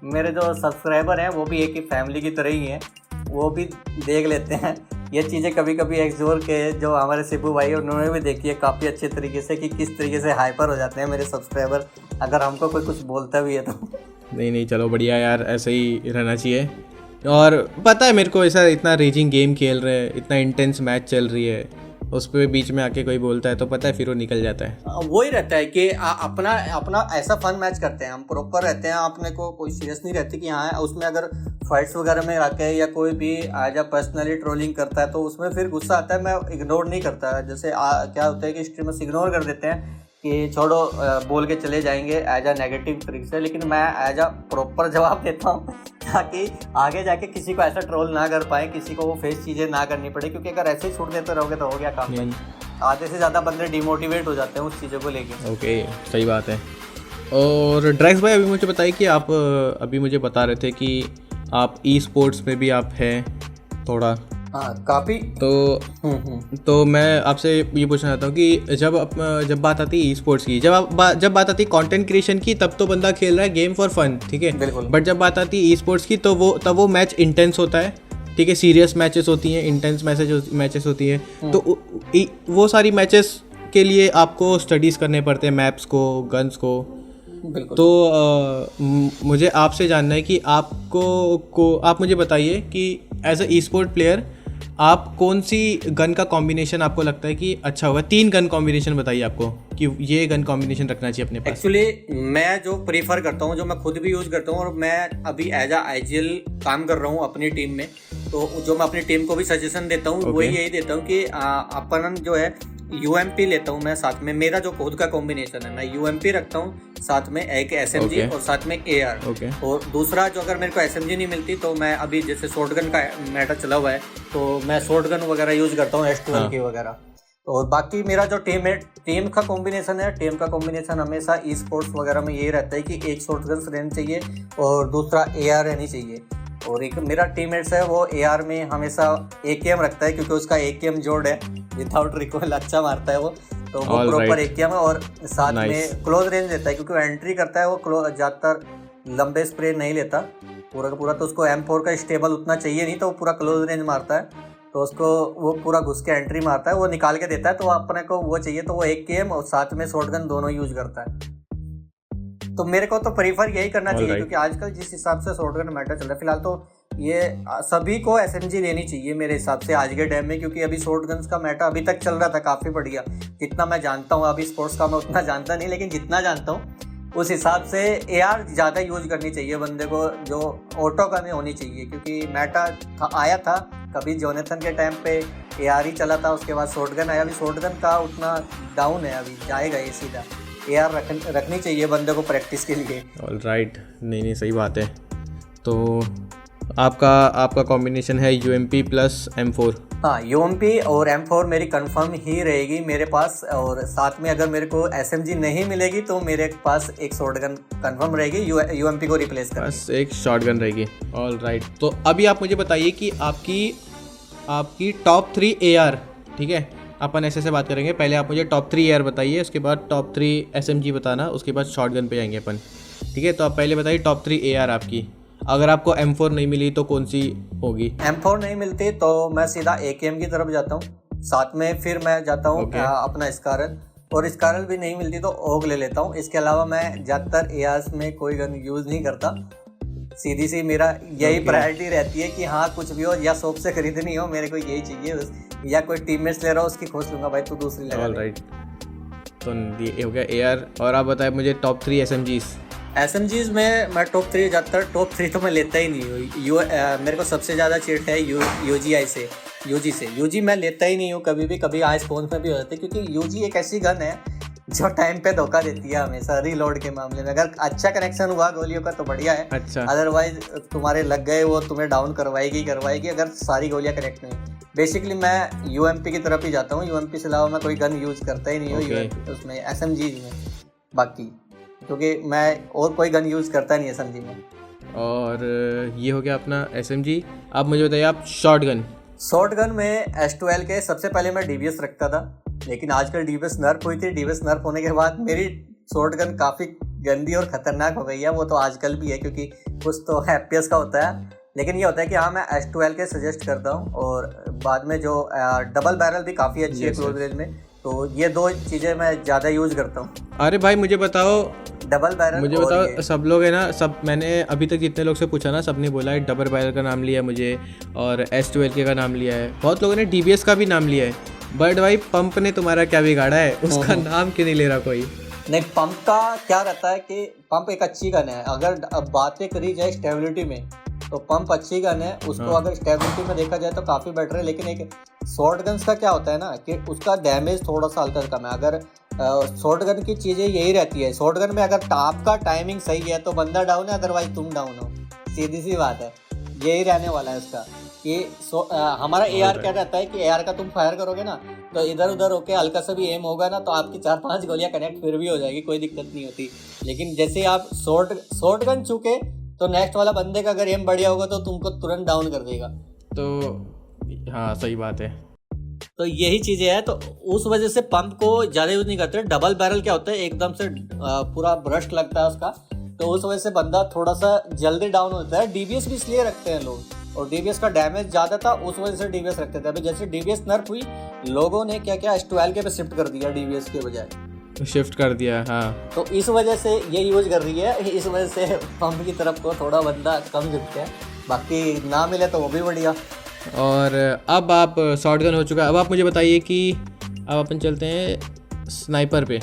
मेरे जो सब्सक्राइबर हैं वो भी एक ही फैमिली की तरह ही हैं, वो भी देख लेते हैं ये चीज़ें। कभी कभी एक्सोर के जो हमारे शिबू भाई उन्होंने भी देखी है काफ़ी अच्छे तरीके से कि किस तरीके से हाइपर हो जाते हैं मेरे सब्सक्राइबर अगर हमको कोई कुछ बोलता भी है तो। नहीं चलो बढ़िया यार, ऐसे ही रहना चाहिए। और पता है मेरे को, ऐसा इतना रेजिंग गेम खेल रहे हैं, इतना इंटेंस मैच चल रही है, उस पर बीच में आके कोई बोलता है तो पता है फिर वो निकल जाता है। वही रहता है कि अपना ऐसा फन मैच करते हैं हम, प्रॉपर रहते हैं, अपने को कोई सीरियस नहीं रहती कि हाँ उसमें अगर फाइट्स वगैरह में आके या कोई भी आज पर्सनली ट्रोलिंग करता है तो उसमें फिर गुस्सा आता है, मैं इग्नोर नहीं करता। जैसे क्या होता है कि स्ट्रीमर्स इग्नोर कर देते हैं कि छोड़ो बोल के चले जाएंगे एज अ नेगेटिव तरीके से, लेकिन मैं एज अ प्रॉपर जवाब देता हूँ ताकि आगे जाके किसी को ऐसा ट्रोल ना कर पाए, किसी को वो फेस चीज़ें ना करनी पड़े, क्योंकि अगर ऐसे ही छूट देते रहोगे तो हो गया काम। आधे से ज़्यादा बंदे डिमोटिवेट हो जाते हैं उस चीज़ों को लेके। ओके, सही बात है। और ड्रैक्स भाई अभी मुझे बताइए कि आप अभी मुझे बता रहे थे कि आप ई स्पोर्ट्स में भी आप हैं थोड़ा। हाँ काफ़ी। तो मैं आपसे ये पूछना चाहता हूँ कि जब बात आती है ई स्पोर्ट्स की, जब बात आती है कंटेंट क्रिएशन की, तब तो बंदा खेल रहा है गेम फॉर फन, ठीक है, बिल्कुल। बट जब बात आती है ई स्पोर्ट्स की तो वो मैच इंटेंस होता है, ठीक है, सीरियस मैचेस होती हैं, इंटेंस मैचेस होती हैं। तो वो सारी मैचेस के लिए आपको स्टडीज़ करने पड़ते हैं, मैप्स को, गन्स को। तो मुझे आपसे जानना है कि आप मुझे बताइए कि as a e sport player आप कौन सी गन का कॉम्बिनेशन आपको लगता है कि अच्छा होगा? 3 गन कॉम्बिनेशन बताइए आपको कि ये गन कॉम्बिनेशन रखना चाहिए अपने पास। एक्चुअली मैं जो प्रीफर करता हूँ, जो मैं खुद भी यूज़ करता हूँ, और मैं अभी एज आ आईजीएल काम कर रहा हूँ अपनी टीम में, तो जो मैं अपनी टीम को भी सजेशन देता हूँ वो यही देता हूँ कि अपन जो है यूएमपी लेता हूँ मैं साथ में। मेरा जो खुद का कॉम्बिनेशन है, मैं यूएमपी रखता हूँ साथ में एक एसएमजी और साथ में एआर। और दूसरा जो अगर मेरे को एसएमजी नहीं मिलती तो मैं अभी जैसे शॉटगन का मैटर चला हुआ है तो मैं शॉटगन वगैरह यूज करता हूँ S12 की वगैरह। और बाकी मेरा जो टीम का कॉम्बिनेशन है, टीम का कॉम्बिनेशन हमेशा ई स्पोर्ट्स वगैरह में यही रहता है कि एक शॉटगन रहनी चाहिए और दूसरा एआर रहनी चाहिए। और एक मेरा टीममेट्स है वो एआर में हमेशा AKM रखता है क्योंकि उसका AKM जोड़ है, विदाउट रिकॉइल अच्छा मारता है वो, तो वो प्रॉपर AKM है। और साथ में क्लोज रेंज लेता है क्योंकि वो एंट्री करता है, वो ज़्यादातर लंबे स्प्रे नहीं लेता पूरा का पूरा, तो उसको M4 का स्टेबल उतना चाहिए नहीं, तो वो पूरा क्लोज रेंज मारता है, तो उसको वो पूरा घुस के एंट्री मारता है, वो निकाल के देता है। तो अपने को वो चाहिए तो वो AKM और साथ में शॉटगन दोनों यूज करता है। तो मेरे को तो प्रीफर यही करना चाहिए क्योंकि आजकल जिस हिसाब से शॉटगन मैटर चल रहा है, फिलहाल तो ये सभी को SMG लेनी चाहिए मेरे हिसाब से आज के टाइम में, क्योंकि अभी शॉटगन्स का मैटर अभी तक चल रहा था काफ़ी बढ़िया, जितना मैं जानता हूँ। अभी स्पोर्ट्स का मैं उतना जानता नहीं, लेकिन जितना जानता हूँ उस हिसाब से AR ज़्यादा यूज करनी चाहिए बंदे को, जो ऑटो गन होनी चाहिए, क्योंकि मैटर आया था कभी जोनेथन के टाइम पे AR ही चला था, उसके बाद शॉटगन आया। अभी शॉटगन का उतना डाउन है, अभी जाएगा ये सीधा। AR रखनी चाहिए बंदे को प्रैक्टिस के लिए। ऑलराइट, नहीं सही बात है। तो आपका कॉम्बिनेशन है UMP प्लस M4। हाँ, UMP और M4 मेरी कंफर्म ही रहेगी मेरे पास, और साथ में अगर मेरे को SMG नहीं मिलेगी तो मेरे पास एक शॉटगन कंफर्म रहेगी, UMP को रिप्लेस कर, बस एक शॉटगन रहेगी। ऑलराइट, तो अभी आप मुझे बताइए कि आपकी टॉप 3 AR, ठीक है, अपन ऐसे बात करेंगे। पहले आप मुझे टॉप 3 AR बताइए, उसके बाद टॉप 3 SMG बताना, उसके बाद शॉटगन पे जाएंगे अपन, ठीक है। तो आप पहले बताइए टॉप 3 AR आपकी। अगर आपको M4 नहीं मिली तो कौन सी होगी? M4 नहीं मिलती तो मैं सीधा AKM की तरफ जाता हूँ, साथ में फिर मैं जाता हूँ अपना स्कारल, और स्कारल भी नहीं मिलती तो ओग ले लेता हूँ। इसके अलावा मैं ज़्यादातर ARs में कोई गन यूज़ नहीं करता, सीधी सी मेरा यही प्रायोरिटी रहती है कि हाँ कुछ भी हो, या शॉप से खरीदनी हो, मेरे को यही चाहिए, या कोई टीममेट्स ले रहा हो उसकी खोज लूँगा, भाई तू दूसरी लगा। ऑलराइट, तो ये हो गया AR। और आप बताएं मुझे टॉप 3 SMGs में मैं टॉप 3 ज़्यादातर, टॉप 3 तो मैं लेता ही नहीं हूँ। मेरे को सबसे ज़्यादा चिढ़ है UG से। UG मैं लेता ही नहीं हूँ कभी भी, कभी आज फोन में भी होते, क्योंकि UG एक ऐसी गन है जो टाइम पे धोखा देती है हमेशा रीलोड के मामले में। अगर अच्छा कनेक्शन हुआ गोलियों का तो बढ़िया है, अच्छा, अदरवाइज तुम्हारे लग गए वो तुम्हें डाउन करवाएगी अगर सारी गोलियां कनेक्ट नहीं। बेसिकली मैं UMP की तरफ ही जाता हूँ, UMP से अलावा मैं कोई गन यूज करता ही नहीं हूँ उसमें, SMG में, बाकी क्योंकि मैं और कोई गन यूज करता नहीं SMG में। और ये हो गया अपना SMG। अब मुझे बताइए आप शॉटगन में S12 के सबसे पहले मैं DBS रखता था, लेकिन आजकल DBS नर्फ हुई थी। DBS नर्फ होने के बाद मेरी शॉटगन काफ़ी गंदी और ख़तरनाक हो गई है, वो तो आजकल भी है क्योंकि कुछ तो FPS का होता है, लेकिन ये होता है कि हाँ मैं S12 के सजेस्ट करता हूँ। और बाद में जो डबल बैरल भी काफ़ी अच्छी है क्लोज रेंज में, तो ये 2 चीज़ें मैं ज़्यादा यूज़ करता हूँ। अरे भाई मुझे बताओ, डबल बैरल मुझे बताओ, सब लोग है ना, सब मैंने अभी तक जितने लोग से पूछा ना, सबने बोला है डबल बैरल का नाम लिया है मुझे, और S12 के का नाम लिया है, बहुत लोगों ने DBS का भी नाम लिया है, बट भाई पंप ने तुम्हारा क्या बिगाड़ा है? उसका नाम क्यों नहीं ले रहा कोई? नहीं, पंप का क्या रहता है कि पंप एक अच्छी गन है, अगर अब बातें करी जाए स्टेबिलिटी में तो पंप अच्छी गन है, उसको अगर स्टेबिलिटी में देखा जाए तो काफ़ी बेटर है। लेकिन एक शॉर्ट गन्स का क्या होता है ना कि उसका डैमेज थोड़ा सा हल्का कम है। अगर शॉर्ट गन की चीज़ें यही रहती है, शॉर्ट गन में अगर आपका टाइमिंग सही है तो बंदा डाउन है, अदरवाइज तुम डाउन हो, सीधी सी बात है, यही रहने वाला है उसका। कि हमारा AR क्या रहता है कि AR का तुम फायर करोगे ना तो इधर उधर होके हल्का सा भी एम होगा ना तो आपकी 4-5 गोलियां कनेक्ट फिर भी हो जाएगी, कोई दिक्कत नहीं होती। लेकिन जैसे आप शॉर्ट गन चूके तो नेक्स्ट वाला बंदे का अगर एम बढ़िया होगा तो तुमको तुरंत डाउन कर देगा। तो हाँ सही बात है, तो यही चीज़ें हैं, तो उस वजह से पंप को ज़्यादा यूज़ नहीं करते। डबल बैरल क्या होता है, एकदम से पूरा ब्रस्ट लगता है उसका, तो उस वजह से बंदा थोड़ा सा जल्दी डाउन होता है। DBS भी इसलिए रखते हैं लोग, और DBS का डैमेज ज़्यादा था उस वजह से DBS रखते थे। अभी जैसे DBS नर्फ हुई, लोगों ने क्या क्या S12 के पे शिफ्ट कर दिया DBS के बजाय, शिफ्ट कर दिया। हाँ, तो इस वजह से ये यूज कर रही है, इस वजह से पंप की तरफ को थोड़ा बंदा कम झुकता है। बाकी ना मिले तो वो भी बढ़िया। और अब आप शॉटगन हो चुका है, अब आप मुझे बताइए कि अब अपन चलते हैं स्नाइपर पे।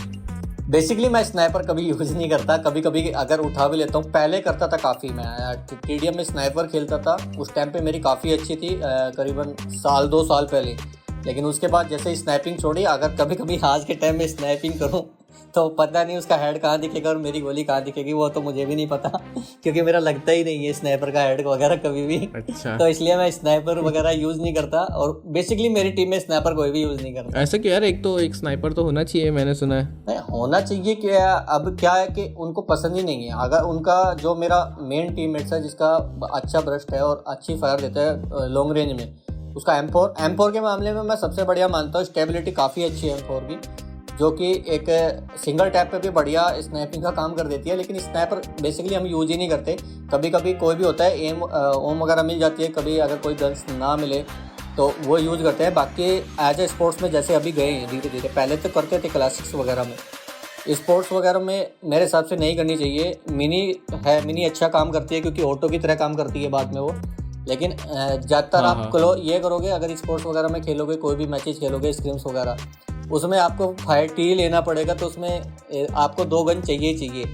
बेसिकली मैं स्नाइपर कभी यूज़ नहीं करता, कभी कभी अगर उठा भी लेता हूँ। पहले करता था काफ़ी, मैं टीडीएम में स्नाइपर खेलता था, उस टाइम पे मेरी काफ़ी अच्छी थी, करीबन साल 2 साल पहले। लेकिन उसके बाद जैसे स्नैपिंग छोड़ी, अगर कभी कभी आज के टाइम में स्नैपिंग करूँ तो पता नहीं उसका हेड कहाँ दिखेगा और मेरी गोली कहाँ दिखेगी, वो तो मुझे भी नहीं पता क्योंकि मेरा लगता ही नहीं है स्नाइपर का हेड वगैरह कभी भी। अच्छा। तो इसलिए मैं स्नाइपर वगैरह यूज़ नहीं करता, और बेसिकली मेरी टीम में स्नाइपर कोई भी यूज़ नहीं करता। ऐसा क्यों यार, एक स्नाइपर तो होना चाहिए, मैंने सुना है। नहीं होना चाहिए क्या, अब क्या है कि उनको पसंद ही नहीं है। अगर उनका जो मेरा मेन टीममेट्स है जिसका अच्छा ब्रस्ट है और अच्छी फायर देता है लॉन्ग रेंज में, उसका M4 के मामले में मैं सबसे बढ़िया मानता हूँ। स्टेबिलिटी काफ़ी अच्छी है M4 की, जो कि एक सिंगल टैप पे भी बढ़िया स्नैपिंग का काम कर देती है। लेकिन स्नैपर बेसिकली हम यूज ही नहीं करते। कभी कभी कोई भी होता है एम ओम वगैरह मिल जाती है, कभी अगर कोई गन्स ना मिले तो वो यूज़ करते हैं। बाकी एज ए स्पोर्ट्स में जैसे अभी गए हैं धीरे धीरे, पहले तो करते थे क्लासिक्स वगैरह में, स्पोर्ट्स वगैरह में मेरे हिसाब से नहीं करनी चाहिए। मिनी अच्छा काम करती है क्योंकि ऑटो की तरह काम करती है बाद में वो। लेकिन ज़्यादातर आप ये करोगे, अगर स्पोर्ट्स वगैरह में खेलोगे, कोई भी मैचेस खेलोगे स्क्रिम्स वगैरह, उसमें आपको फाइट ही लेना पड़ेगा, तो उसमें आपको 2 गन चाहिए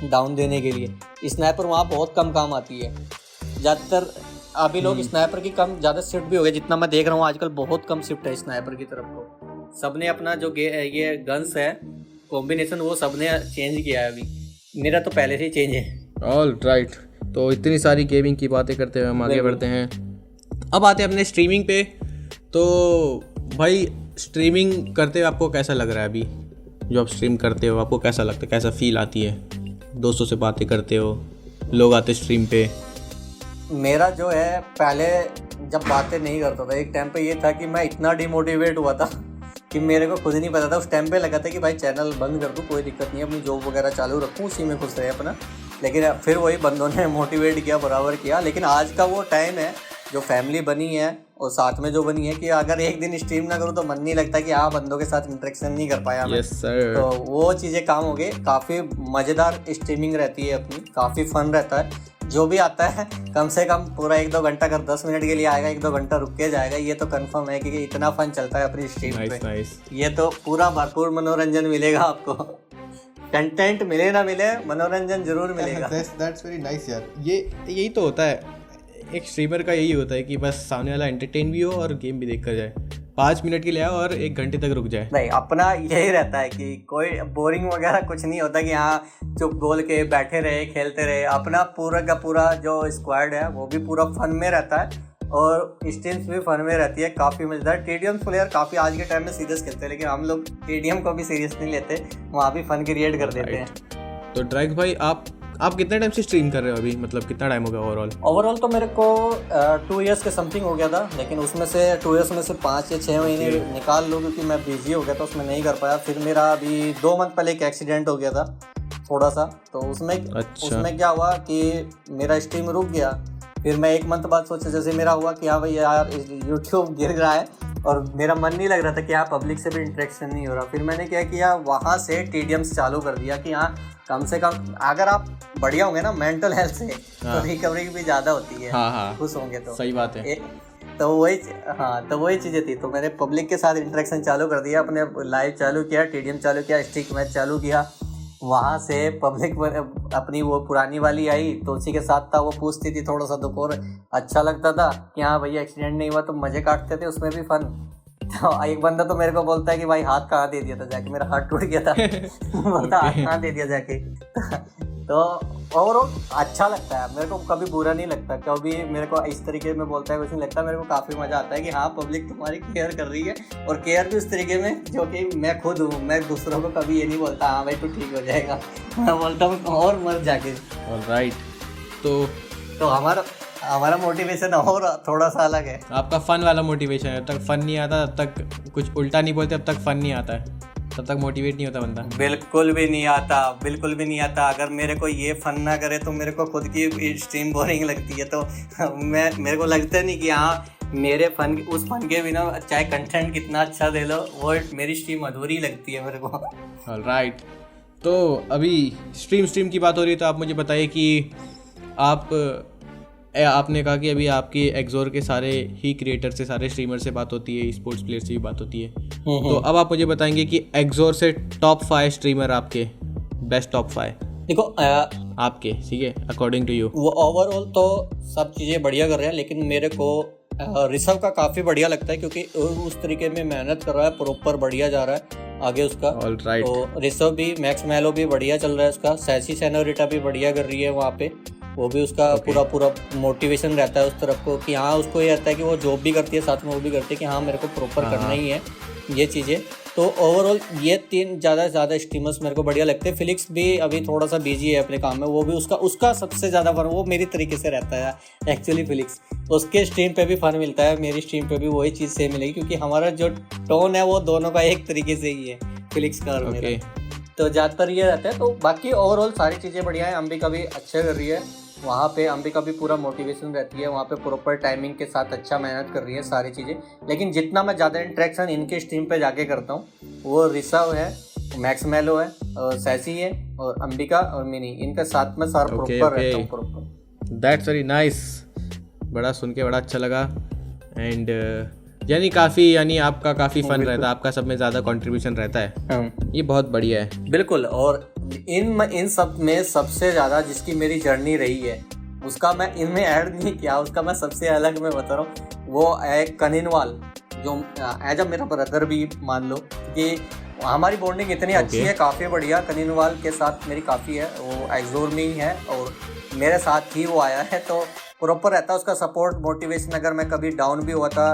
डाउन देने के लिए। स्नाइपर वहाँ बहुत कम काम आती है। ज़्यादातर अभी लोग स्नाइपर की कम ज़्यादा शिफ्ट भी हो गए, जितना मैं देख रहा हूँ आजकल बहुत कम शिफ्ट है स्नाइपर की तरफ को। सबने अपना जो ये गन्स है कॉम्बिनेशन वो सबने चेंज किया है। अभी मेरा तो पहले से ही चेंज है। ऑल राइट, तो इतनी सारी गेमिंग की बातें करते हुए हम आगे बढ़ते हैं। अब आते हैं अपने स्ट्रीमिंग पे। तो भाई स्ट्रीमिंग करते हुए आपको कैसा लग रहा है अभी? जो आप स्ट्रीम करते हो आपको कैसा लगता है, कैसा फील आती है? दोस्तों से बातें करते हो, लोग आते स्ट्रीम पे? मेरा जो है पहले जब बातें नहीं करता था, एक टाइम पे ये था कि मैं इतना डिमोटिवेट हुआ था कि मेरे को खुद नहीं पता था। उस टाइम पे लगा था कि भाई चैनल बंद कर दूँ, कोई दिक्कत नहीं है, अपनी जॉब वगैरह चालू रखूँ, उसी में खुश रहे अपना। लेकिन फिर वही बंदों ने मोटिवेट किया, बराबर किया। लेकिन आज का वो टाइम है, जो फैमिली बनी है और साथ में जो बनी है, कि अगर एक दिन स्ट्रीम ना करूँ तो मन नहीं लगता कि हाँ बंदों के साथ इंटरेक्शन नहीं कर पाया मैं। Yes, sir. तो वो चीज़ें काम हो गई। काफ़ी मज़ेदार स्ट्रीमिंग रहती है अपनी, काफ़ी फन रहता है। जो भी आता है कम से कम पूरा 1-2 घंटा, अगर 10 मिनट के लिए आएगा 1-2 घंटा रुक के जाएगा, ये तो कंफर्म है कि इतना फन चलता है अपनी स्ट्रीम पे। ये तो पूरा भरपूर मनोरंजन मिलेगा आपको। कंटेंट मिले ना मिले, मनोरंजन जरूर मिलेगा। That's very nice यार। यही तो होता है, एक स्ट्रीमर का यही होता है कि बस सामने वाला एंटरटेन भी हो और गेम भी देख कर जाए। 5 मिनट के लिए आओ और 1 घंटे तक रुक जाए। नहीं, अपना यही रहता है कि कोई बोरिंग वगैरह कुछ नहीं होता कि हाँ चुप बोल के बैठे रहे खेलते रहे। अपना पूरा का पूरा जो स्क्वाड है वो भी पूरा फन में रहता है और स्ट्रीम्स भी फन में रहती है, काफ़ी मज़ेदार। टीडीएम प्लेयर काफ़ी आज के टाइम में सीरियस खेलते हैं, लेकिन हम लोग टीडीएम को भी सीरियस नहीं लेते, वहाँ भी फन क्रिएट कर देते हैं। तो ड्रैग भाई आप कितने टाइम से स्ट्रीम कर रहे हो अभी, मतलब कितना टाइम हो गया ओवरऑल? तो मेरे को 2 ईयर्स के समथिंग हो गया था, लेकिन उसमें से 2 ईयर्स में से 5 या 6 महीने निकाल लो क्योंकि मैं बिजी हो गया था, उसमें नहीं कर पाया। फिर मेरा अभी 2 मंथ पहले एक एक्सीडेंट हो गया था थोड़ा सा, तो उसमें क्या हुआ कि मेरा स्ट्रीम रुक गया। फिर मैं 1 मंथ बाद सोचा, जैसे मेरा हुआ कि हाँ भाई यार यूट्यूब गिर रहा है और मेरा मन नहीं लग रहा था कि हाँ पब्लिक से भी इंटरेक्शन नहीं हो रहा। फिर मैंने क्या किया, वहाँ से टीडीएम चालू कर दिया कि हाँ कम से कम अगर आप बढ़िया होंगे ना मेंटल हेल्थ से, तो रिकवरी भी ज़्यादा होती है। हाँ, खुश होंगे तो सही बात है। तो वही चीज़ें थी। तो मैंने पब्लिक के साथ इंटरेक्शन चालू कर दिया, अपने लाइव चालू किया, टीडीएम चालू किया, स्टिक मैच चालू किया। वहाँ से पब्लिक अपनी वो पुरानी वाली आई तो उसी के साथ था, वो पूछती थी थोड़ा सा दुख और अच्छा लगता था कि हाँ भैया एक्सीडेंट नहीं हुआ, तो मज़े काटते थे उसमें भी फन। तो एक बंदा तो मेरे को बोलता है कि भाई हाथ कहाँ दे दिया था जाके, मेरा हाथ टूट गया था। बोलता हाथ कहाँ दे दिया जाके। तो ओवरऑल अच्छा लगता है मेरे को, कभी बुरा नहीं लगता, कभी मेरे को इस तरीके में बोलता है कुछ नहीं लगता। मेरे को काफ़ी मज़ा आता है कि हाँ पब्लिक तुम्हारी केयर कर रही है, और केयर भी उस तरीके में जो कि मैं खुद हूँ। मैं दूसरों को कभी ये नहीं बोलता हाँ भाई तू ठीक हो जाएगा, मैं बोलता हूँ और मर जाके। ऑलराइट, तो हमारा मोटिवेशन और थोड़ा सा अलग है। आपका फन वाला मोटिवेशन है। जब तक फन नहीं आता तब तक कुछ उल्टा नहीं बोलते, अब तक फन नहीं आता है, तब तक मोटिवेट नहीं होता बंदा। बिल्कुल भी नहीं आता। अगर मेरे को ये फन ना करे तो मेरे को खुद की स्ट्रीम बोरिंग लगती है। तो मेरे को लगता नहीं कि हाँ मेरे उस फन के बिना चाहे कंटेंट कितना अच्छा दे लो, वो मेरी स्ट्रीम अधूरी लगती है मेरे को। ऑलराइट, तो अभी स्ट्रीम की बात हो रही है, तो आप मुझे बताइए कि आप आपने कहा कि अभी आपकी एक्सोर के सारे ही क्रिएटर से, सारे स्ट्रीमर से बात होती है, स्पोर्ट्स प्लेयर से भी बात होती है, तो अब आप मुझे बताएंगे कि एक्सोर से टॉप 5 स्ट्रीमर आपके, बेस्ट टॉप 5 देखो आपके, ठीक है, अकॉर्डिंग टू यू। वो ओवरऑल तो सब चीज़ें बढ़िया कर रहे हैं, लेकिन मेरे को ऋषभ का काफ़ी बढ़िया लगता है क्योंकि उस तरीके में मेहनत कर रहा है, प्रॉपर बढ़िया जा रहा है आगे उसका। ऑलराइट। तो ऋषभ भी, मैक्स मैलो भी बढ़िया चल रहा है उसका, सैसी सेनोरिटा भी बढ़िया कर रही है वहाँ पे, वो भी उसका पूरा मोटिवेशन रहता है उस तरफ को कि हाँ, उसको ये रहता है कि वो जॉब भी करती है साथ में, वो भी करती है कि हाँ मेरे को प्रॉपर करना ही है ये चीज़ें। तो ओवरऑल ये 3 ज़्यादा से ज़्यादा स्ट्रीमर्स मेरे को बढ़िया लगते हैं। फिलिक्स भी अभी थोड़ा सा बिजी है अपने काम में, वो भी उसका सबसे ज़्यादा फन वो मेरी तरीके से रहता है एक्चुअली। फिलिक्स उसके स्ट्रीम पे भी फन मिलता है, मेरी स्ट्रीम पे भी वही चीज़ सेम मिलेगी क्योंकि हमारा जो टोन है वो दोनों का एक तरीके से ही है, फिलिक्स का और मेरा। तो ज़्यादातर ये रहता है। तो बाकी ओवरऑल सारी चीज़ें बढ़िया है। अंबिका भी अच्छे कर रही है वहाँ पे, अंबिका भी पूरा मोटिवेशन रहती है वहाँ पे, प्रॉपर टाइमिंग के साथ अच्छा मेहनत कर रही है सारी चीज़ें। लेकिन जितना मैं ज़्यादा इंटरेक्शन इनके स्ट्रीम पे जाके करता हूँ वो ऋषभ है, मैक्स मैलो है, और सैसी है, और अंबिका और मिनी, इनके साथ में सारा प्रॉपर रहता हूँ प्रॉपर। दैट्स वेरी नाइस, बड़ा सुन के बड़ा अच्छा लगा। एंड यानी आपका काफ़ी फन रहता है, आपका सब में ज़्यादा कंट्रीब्यूशन रहता है, ये बहुत बढ़िया है। बिल्कुल। और इन सब में सबसे ज़्यादा जिसकी मेरी जर्नी रही है उसका मैं इनमें ऐड नहीं किया, उसका मैं सबसे अलग में बता रहा हूँ, वो है कनिनवाल, जो एज अ मेरा ब्रदर भी मान लो कि हमारी बॉन्डिंग इतनी अच्छी है, काफ़ी बढ़िया। कनिनवाल के साथ मेरी काफ़ी है, वो एक्सोर में ही है और मेरे साथ ही वो आया है, तो प्रॉपर रहता है उसका सपोर्ट, मोटिवेशन। अगर मैं कभी डाउन भी हुआ था,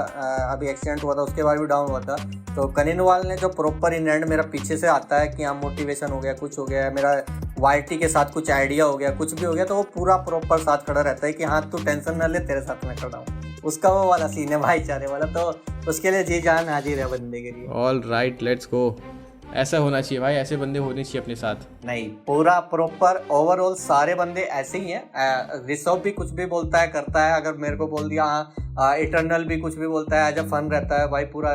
अभी एक्सीडेंट हुआ था उसके बाद भी डाउन हुआ था, तो कनिनवाल ने जो प्रॉपर इन एंड मेरा पीछे से आता है कि हाँ मोटिवेशन हो गया, कुछ हो गया, मेरा वाईटी के साथ कुछ आइडिया हो गया, कुछ भी हो गया, तो वो पूरा प्रॉपर साथ खड़ा रहता है कि हाँ तू टेंशन ना ले, तेरे साथ मैं खड़ा हूँ। उसका वो वाला सीन है भाईचारे वाला, तो उसके लिए जी जान हाजिर है बंदे के लिए। ऑल राइट, लेट्स गो। ऐसा होना चाहिए भाई, ऐसे बंदे होने चाहिए अपने साथ। नहीं, पूरा प्रॉपर ओवरऑल सारे बंदे ऐसे ही हैं। ऋषभ भी कुछ भी बोलता है करता है, अगर मेरे को बोल दिया हाँ, इटर्नल भी कुछ भी बोलता है, एज अ फन रहता है भाई पूरा।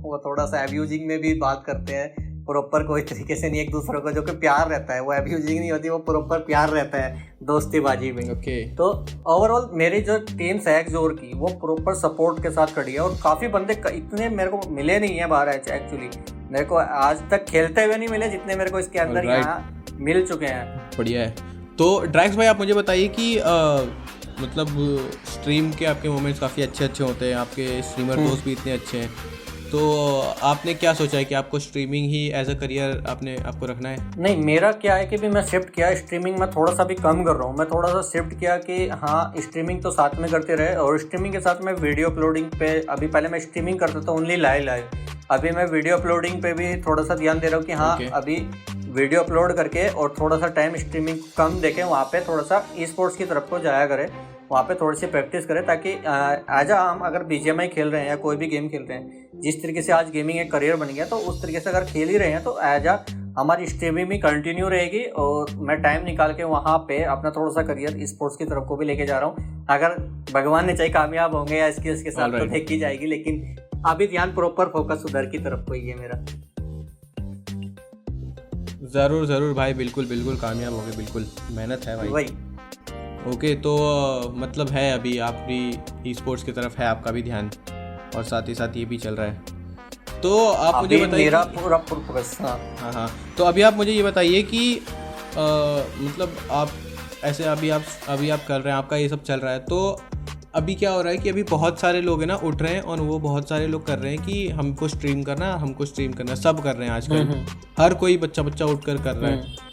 वो थोड़ा सा एब्यूजिंग में भी बात करते हैं, प्रॉपर कोई तरीके से नहीं, एक दूसरे को, जो कि प्यार रहता है, वो एब्यूजिंग नहीं होती, वो प्रॉपर प्यार रहता है दोस्तीबाजी में। तो ओवरऑल मेरी जो टीम्स है एक्सोर की, वो प्रॉपर सपोर्ट के साथ खड़ी है। और काफ़ी बंदे इतने मेरे को मिले नहीं है बाहर एक्चुअली, मेरे को आज तक खेलते हुए नहीं मिले जितने मेरे को इसके अंदर यहाँ मिल चुके हैं। बढ़िया है। तो ड्रैक्स भाई आप मुझे बताइए कि मतलब स्ट्रीम के आपके मोमेंट्स काफ़ी अच्छे होते हैं, आपके स्ट्रीमर दोस्त भी इतने अच्छे हैं, तो आपने क्या सोचा है कि आपको स्ट्रीमिंग ही एज अ करियर आपको रखना है? नहीं, मेरा क्या है कि भी मैं शिफ्ट किया स्ट्रीमिंग में, थोड़ा सा भी कम कर रहा हूँ। मैं थोड़ा सा शिफ्ट किया कि हाँ स्ट्रीमिंग तो साथ में करते रहे, और स्ट्रीमिंग के साथ मैं वीडियो अपलोडिंग पे, अभी पहले मैं स्ट्रीमिंग करता था ओनली लाइव, अभी मैं वीडियो अपलोडिंग पे भी थोड़ा सा ध्यान दे रहा हूँ कि हाँ अभी वीडियो अपलोड करके और थोड़ा सा टाइम स्ट्रीमिंग कम देके वहाँ पे थोड़ा सा ई स्पोर्ट्स की तरफ को जाया करें, वहाँ पे थोड़ी सी प्रैक्टिस करें, ताकि आज हम अगर BGMI खेल रहे हैं या कोई भी गेम खेल रहे हैं, जिस तरीके से आज गेमिंग एक करियर बन गया, तो उस तरीके से अगर खेल ही रहे हैं तो एज हमारी स्ट्रीमिंग भी कंटिन्यू रहेगी। और मैं टाइम निकाल के वहाँ पे अपना थोड़ा सा करियर स्पोर्ट्स की तरफ को भी लेके जा रहा हूँ। अगर भगवान ने चाहे कामयाब होंगे या इसके साथ तो देखी जाएगी, लेकिन अभी ध्यान प्रॉपर फोकस उधर की तरफ को ही है मेरा। ज़रूर भाई, बिल्कुल कामयाब होंगे, बिल्कुल मेहनत है भाई। वही ओके, तो मतलब है अभी आप भी ई स्पोर्ट्स की तरफ है आपका भी ध्यान, और साथ ही साथ ये भी चल रहा है। तो आप मुझे बताइए, मेरा पूरा फोकस। हाँ, तो अभी आप मुझे ये बताइए कि मतलब आप ऐसे अभी आप कर रहे हैं, आपका ये सब चल रहा है, तो अभी क्या हो रहा है कि अभी बहुत सारे लोग हैं ना उठ रहे हैं, और वो बहुत सारे लोग कर रहे हैं कि हमको स्ट्रीम करना, सब कर रहे हैं आजकल, हर कोई बच्चा उठ कर रहा है।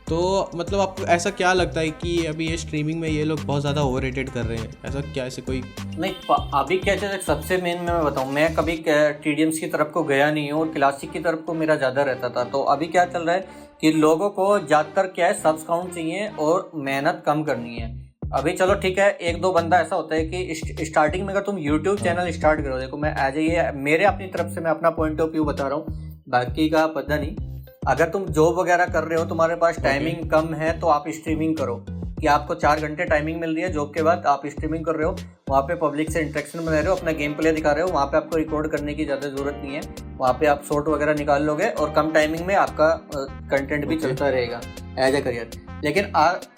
तो मतलब आपको ऐसा क्या लगता है कि अभी ये स्ट्रीमिंग में ये लोग बहुत ज़्यादा ओवररेटेड कर रहे हैं? ऐसा क्या, ऐसे कोई नहीं, अभी क्या चीज़ सबसे मेन मैं बताऊँ, मैं कभी TDMs की तरफ को गया नहीं हूँ और क्लासिक की तरफ को मेरा ज़्यादा रहता था। तो अभी क्या चल रहा है कि लोगों को ज़्यादातर क्या है, सब्स काउंट चाहिए और मेहनत कम करनी है। अभी चलो ठीक है, एक दो बंदा ऐसा होता है कि स्टार्टिंग में अगर तुम यूट्यूब चैनल स्टार्ट करो, देखो मैं एज ये मेरे अपनी तरफ से मैं अपना पॉइंट ऑफ व्यू बता रहा हूँ, बाकी का पता नहीं। अगर तुम जॉब वगैरह कर रहे हो, तुम्हारे पास टाइमिंग कम है, तो आप स्ट्रीमिंग करो। कि आपको 4 घंटे टाइमिंग मिल रही है, जॉब के बाद आप स्ट्रीमिंग कर रहे हो, वहाँ पे पब्लिक से इंटरेक्शन बना रहे हो, अपना गेम प्ले दिखा रहे हो, वहाँ पे आपको रिकॉर्ड करने की ज़्यादा ज़रूरत नहीं है, वहाँ पे आप शॉर्ट वगैरह निकाल लोगे और कम टाइमिंग में आपका कंटेंट भी चलता रहेगा एज ए करियर। लेकिन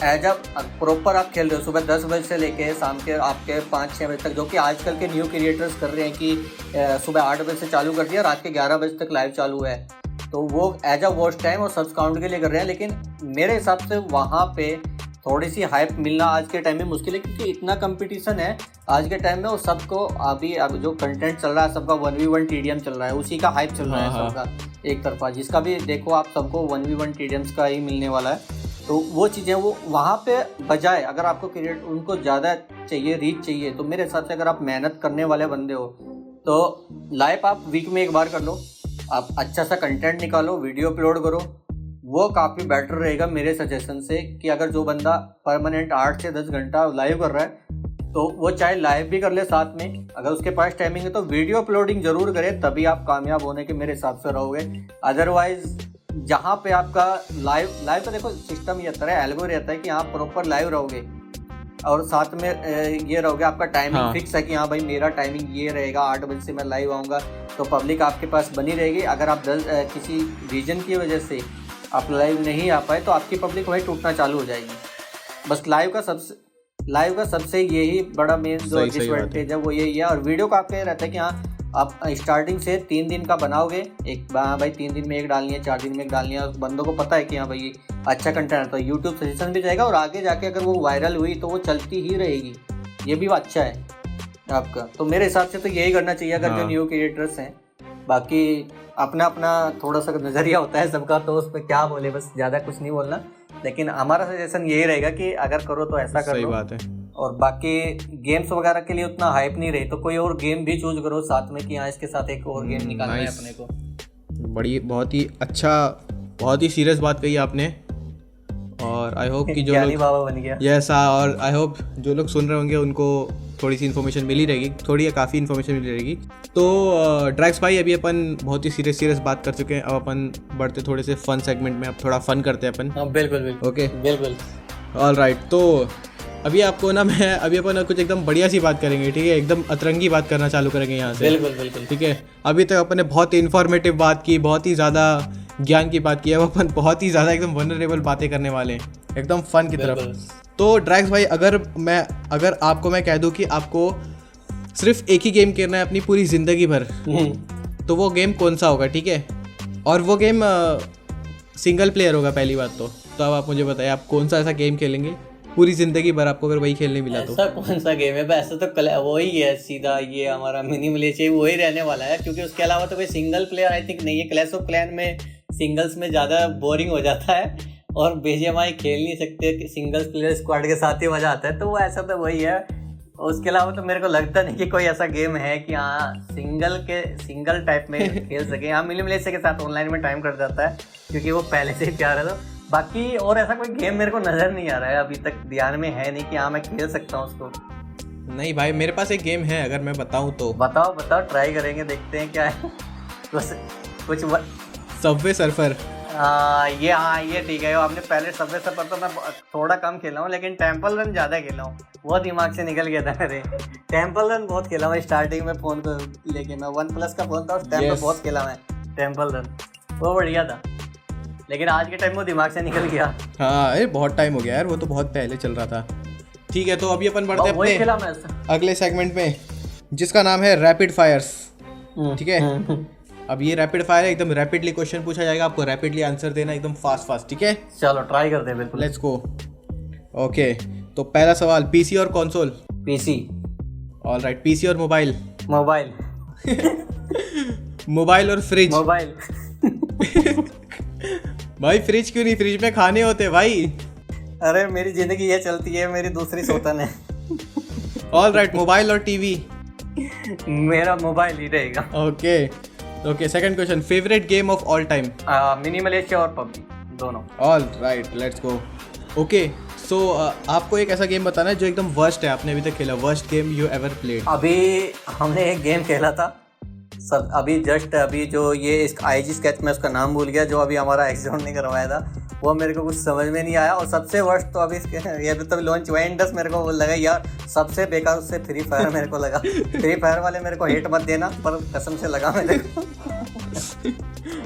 एज अ प्रॉपर आप खेल रहे हो सुबह 10 बजे से लेके शाम के आपके 5-6 बजे तक, जो कि आजकल के न्यू क्रिएटर्स कर रहे हैं कि सुबह 8 बजे से चालू कर दिया, रात के 11 बजे तक लाइव चालू है, तो वो एज अ वॉच टाइम और सब्स काउंट के लिए कर रहे हैं। लेकिन मेरे हिसाब से वहाँ पे थोड़ी सी हाइप मिलना आज के टाइम में मुश्किल है, क्योंकि इतना कंपटीशन है आज के टाइम में, और सबको अभी अब जो कंटेंट चल रहा है सबका 1v1 TDM चल रहा है, उसी का हाइप चल रहा है सबका एक तरफा, जिसका भी देखो आप सबको 1v1 TDMs का ही मिलने वाला है। तो वो चीज़ें वो वहाँ पे बजाय अगर आपको क्रिएट उनको ज़्यादा चाहिए, रीच चाहिए, तो मेरे हिसाब से अगर आप मेहनत करने वाले बंदे हो तो लाइव आप वीक में एक बार कर लो, आप अच्छा सा कंटेंट निकालो, वीडियो अपलोड करो, वो काफ़ी बेटर रहेगा मेरे सजेशन से। कि अगर जो बंदा परमानेंट 8 से 10 घंटा लाइव कर रहा है तो वो चाहे लाइव भी कर ले साथ में, अगर उसके पास टाइमिंग है तो वीडियो अपलोडिंग जरूर करे, तभी आप कामयाब होने के मेरे हिसाब से रहोगे। अदरवाइज जहाँ पे आपका लाइव का देखो सिस्टम ये रहता है, एल्गो रहता है कि आप प्रॉपर लाइव रहोगे और साथ में ये रहोगे, आपका टाइमिंग फिक्स है कि हाँ भाई मेरा टाइमिंग ये रहेगा, 8 बजे से मैं लाइव आऊँगा, तो पब्लिक आपके पास बनी रहेगी। अगर आप किसी रीजन की वजह से आप लाइव नहीं आ पाए तो आपकी पब्लिक वही टूटना चालू हो जाएगी। बस लाइव का सबसे यही बड़ा मेन जो डिसएडवांटेज है वो यही है। और वीडियो का आपका ये रहता है कि हाँ आप स्टार्टिंग से 3 दिन का बनाओगे, एक भाई 3 दिन में एक डालनी है, 4 दिन में एक डालनी है, और बंदों को पता है कि हाँ भाई अच्छा कंटेंट है, तो यूट्यूब सजेशन भी जाएगा और आगे जाके अगर वो वायरल हुई तो वो चलती ही रहेगी, ये भी अच्छा है आपका। तो मेरे हिसाब से तो यही करना चाहिए अगर जो न्यू क्रिएटर्स हैं। बाकी अपना अपना थोड़ा सा नज़रिया होता है सबका, तो उस पर क्या बोले, बस ज़्यादा कुछ नहीं बोलना, लेकिन हमारा सजेशन यही रहेगा कि अगर करो तो ऐसा करो। सही बात है। और बाकी गेम्स वगैरह के लिए उतना हाइप नहीं रही तो कोई और गेम भी चूज करो साथ में कि हाँ इसके साथ एक और गेम निकालना है अपने को। बड़ी बहुत ही अच्छा, बहुत ही सीरियस बात कही आपने, और आई होप कि जो लोग बाबा बन गया यस और आई होप जो लोग सुन रहे होंगे उनको थोड़ी सी इन्फॉर्मेशन मिली रहेगी, थोड़ी या काफ़ी इन्फॉर्मेशन मिली रहेगी। तो ड्रैक्स भाई अभी अपन बहुत ही सीरियस बात कर चुके हैं, अब अपन बढ़ते थोड़े से फन सेगमेंट में, अब थोड़ा फन करते हैं अपन। हाँ बिल्कुल ओके बिल्कुल ऑल राइट। तो अभी आपको ना मैं अभी अपन कुछ एकदम बढ़िया सी बात करेंगे, ठीक है, एकदम अतरंगी बात करना चालू करेंगे यहाँ से। बिल्कुल ठीक है। अभी तक अपन ने बहुत ही इन्फॉर्मेटिव बात की, बहुत ही ज़्यादा ज्ञान की बात की, अब अपन बहुत ही ज़्यादा एकदम वनरेबल बातें करने वाले हैं, एकदम फन की तरफ। तो ड्रैक्स भाई अगर आपको मैं कह दूं कि आपको सिर्फ एक ही गेम खेलना है अपनी पूरी ज़िंदगी भर, तो वो गेम कौन सा होगा, ठीक है, और वो गेम सिंगल प्लेयर होगा पहली बात तो अब आप मुझे बताइए आप कौन सा ऐसा गेम खेलेंगे पूरी ज़िंदगी भर, आपको अगर वही खेलने मिला तो? ऐसा कौन सा गेम है? वैसे तो वही है सीधा, ये हमारा मिनिमलिस्ट वही रहने वाला है, क्योंकि उसके अलावा तो कोई सिंगल प्लेयर आई थिंक नहीं है। क्लैश ऑफ क्लैन में सिंगल्स में ज़्यादा बोरिंग हो जाता है और BGMI खेल नहीं सकते, सिंगल प्लेयर स्क्वाड के साथ ही मज़ा आता है, तो वो ऐसा तो वही है। उसके अलावा तो मेरे को लगता नहीं कि कोई ऐसा गेम है कि हाँ सिंगल टाइप में खेल सके। हाँ मिनिमलिस्ट के साथ ऑनलाइन में टाइम कट जाता है क्योंकि वो पहले से ही प्यार है, तो बाकी और ऐसा कोई गेम मेरे को नज़र नहीं आ रहा है, अभी तक ध्यान में है नहीं कि हाँ मैं खेल सकता हूँ उसको। नहीं भाई मेरे पास एक गेम है, अगर मैं बताऊँ तो। बताओ ट्राई करेंगे, देखते हैं क्या है। कुछ सबवे सर्फर। ये ठीक है। आपने पहले सबवे सर्फर तो मैं थोड़ा कम खेला हूँ, लेकिन टेम्पल रन ज़्यादा खेला हूँ, वो दिमाग से निकल गया था मेरे। टेम्पल रन बहुत खेला हूँ स्टार्टिंग में, फ़ोन को लेके मैं OnePlus का फ़ोन था उस टाइम पे, बहुत खेला मैं टेम्पल रन, वो बढ़िया था, लेकिन आज के टाइम वो दिमाग से निकल गया। हाँ अरे बहुत टाइम हो गया यार, वो तो बहुत पहले चल रहा था। ठीक है, तो अभी अपन बढ़ते हैं अपने अगले सेगमेंट में जिसका नाम है रैपिड फायर्स। ठीक है, अब ये रैपिड फायर है, एकदम रैपिडली क्वेश्चन पूछा जाएगा, आपको रैपिडली आंसर देना, एकदम फास्ट। ठीक है, चलो ट्राई करते हैं। बिल्कुल, लेट्स गो। ओके, तो पहला सवाल, पीसी और console? PC. All right, PC और मोबाइल? मोबाइल। मोबाइल और फ्रिज? मोबाइल। भाई फ्रिज क्यों नहीं, फ्रिज में खाने होते भाई। अरे मेरी जिंदगी ये चलती है, मेरी दूसरी सोतन है। ऑल राइट, मोबाइल और टीवी? मेरा मोबाइल ही रहेगा। Okay, second question, favourite game of all time? Minimalist और पबजी, दोनों। All right, let's go. Okay, so आपको एक ऐसा गेम बताना है जो एकदम वर्स्ट है, आपने अभी तक खेला, worst game you ever played. अभी हमने एक गेम खेला था सब अभी जस्ट अभी जो ये IG स्केच में उसका नाम भूल गया, जो अभी हमारा एग्जाम ने करवाया था, वो मेरे को कुछ समझ में नहीं आया। और सबसे वर्स्ट तो अभी ये तो लॉन्च हुआ इंडस, मेरे को वो लगा यार सबसे बेकार उससे फ्री फायर मेरे को लगा। फ्री फायर वाले मेरे को हेट मत देना, पर कसम से लगा मेरे को।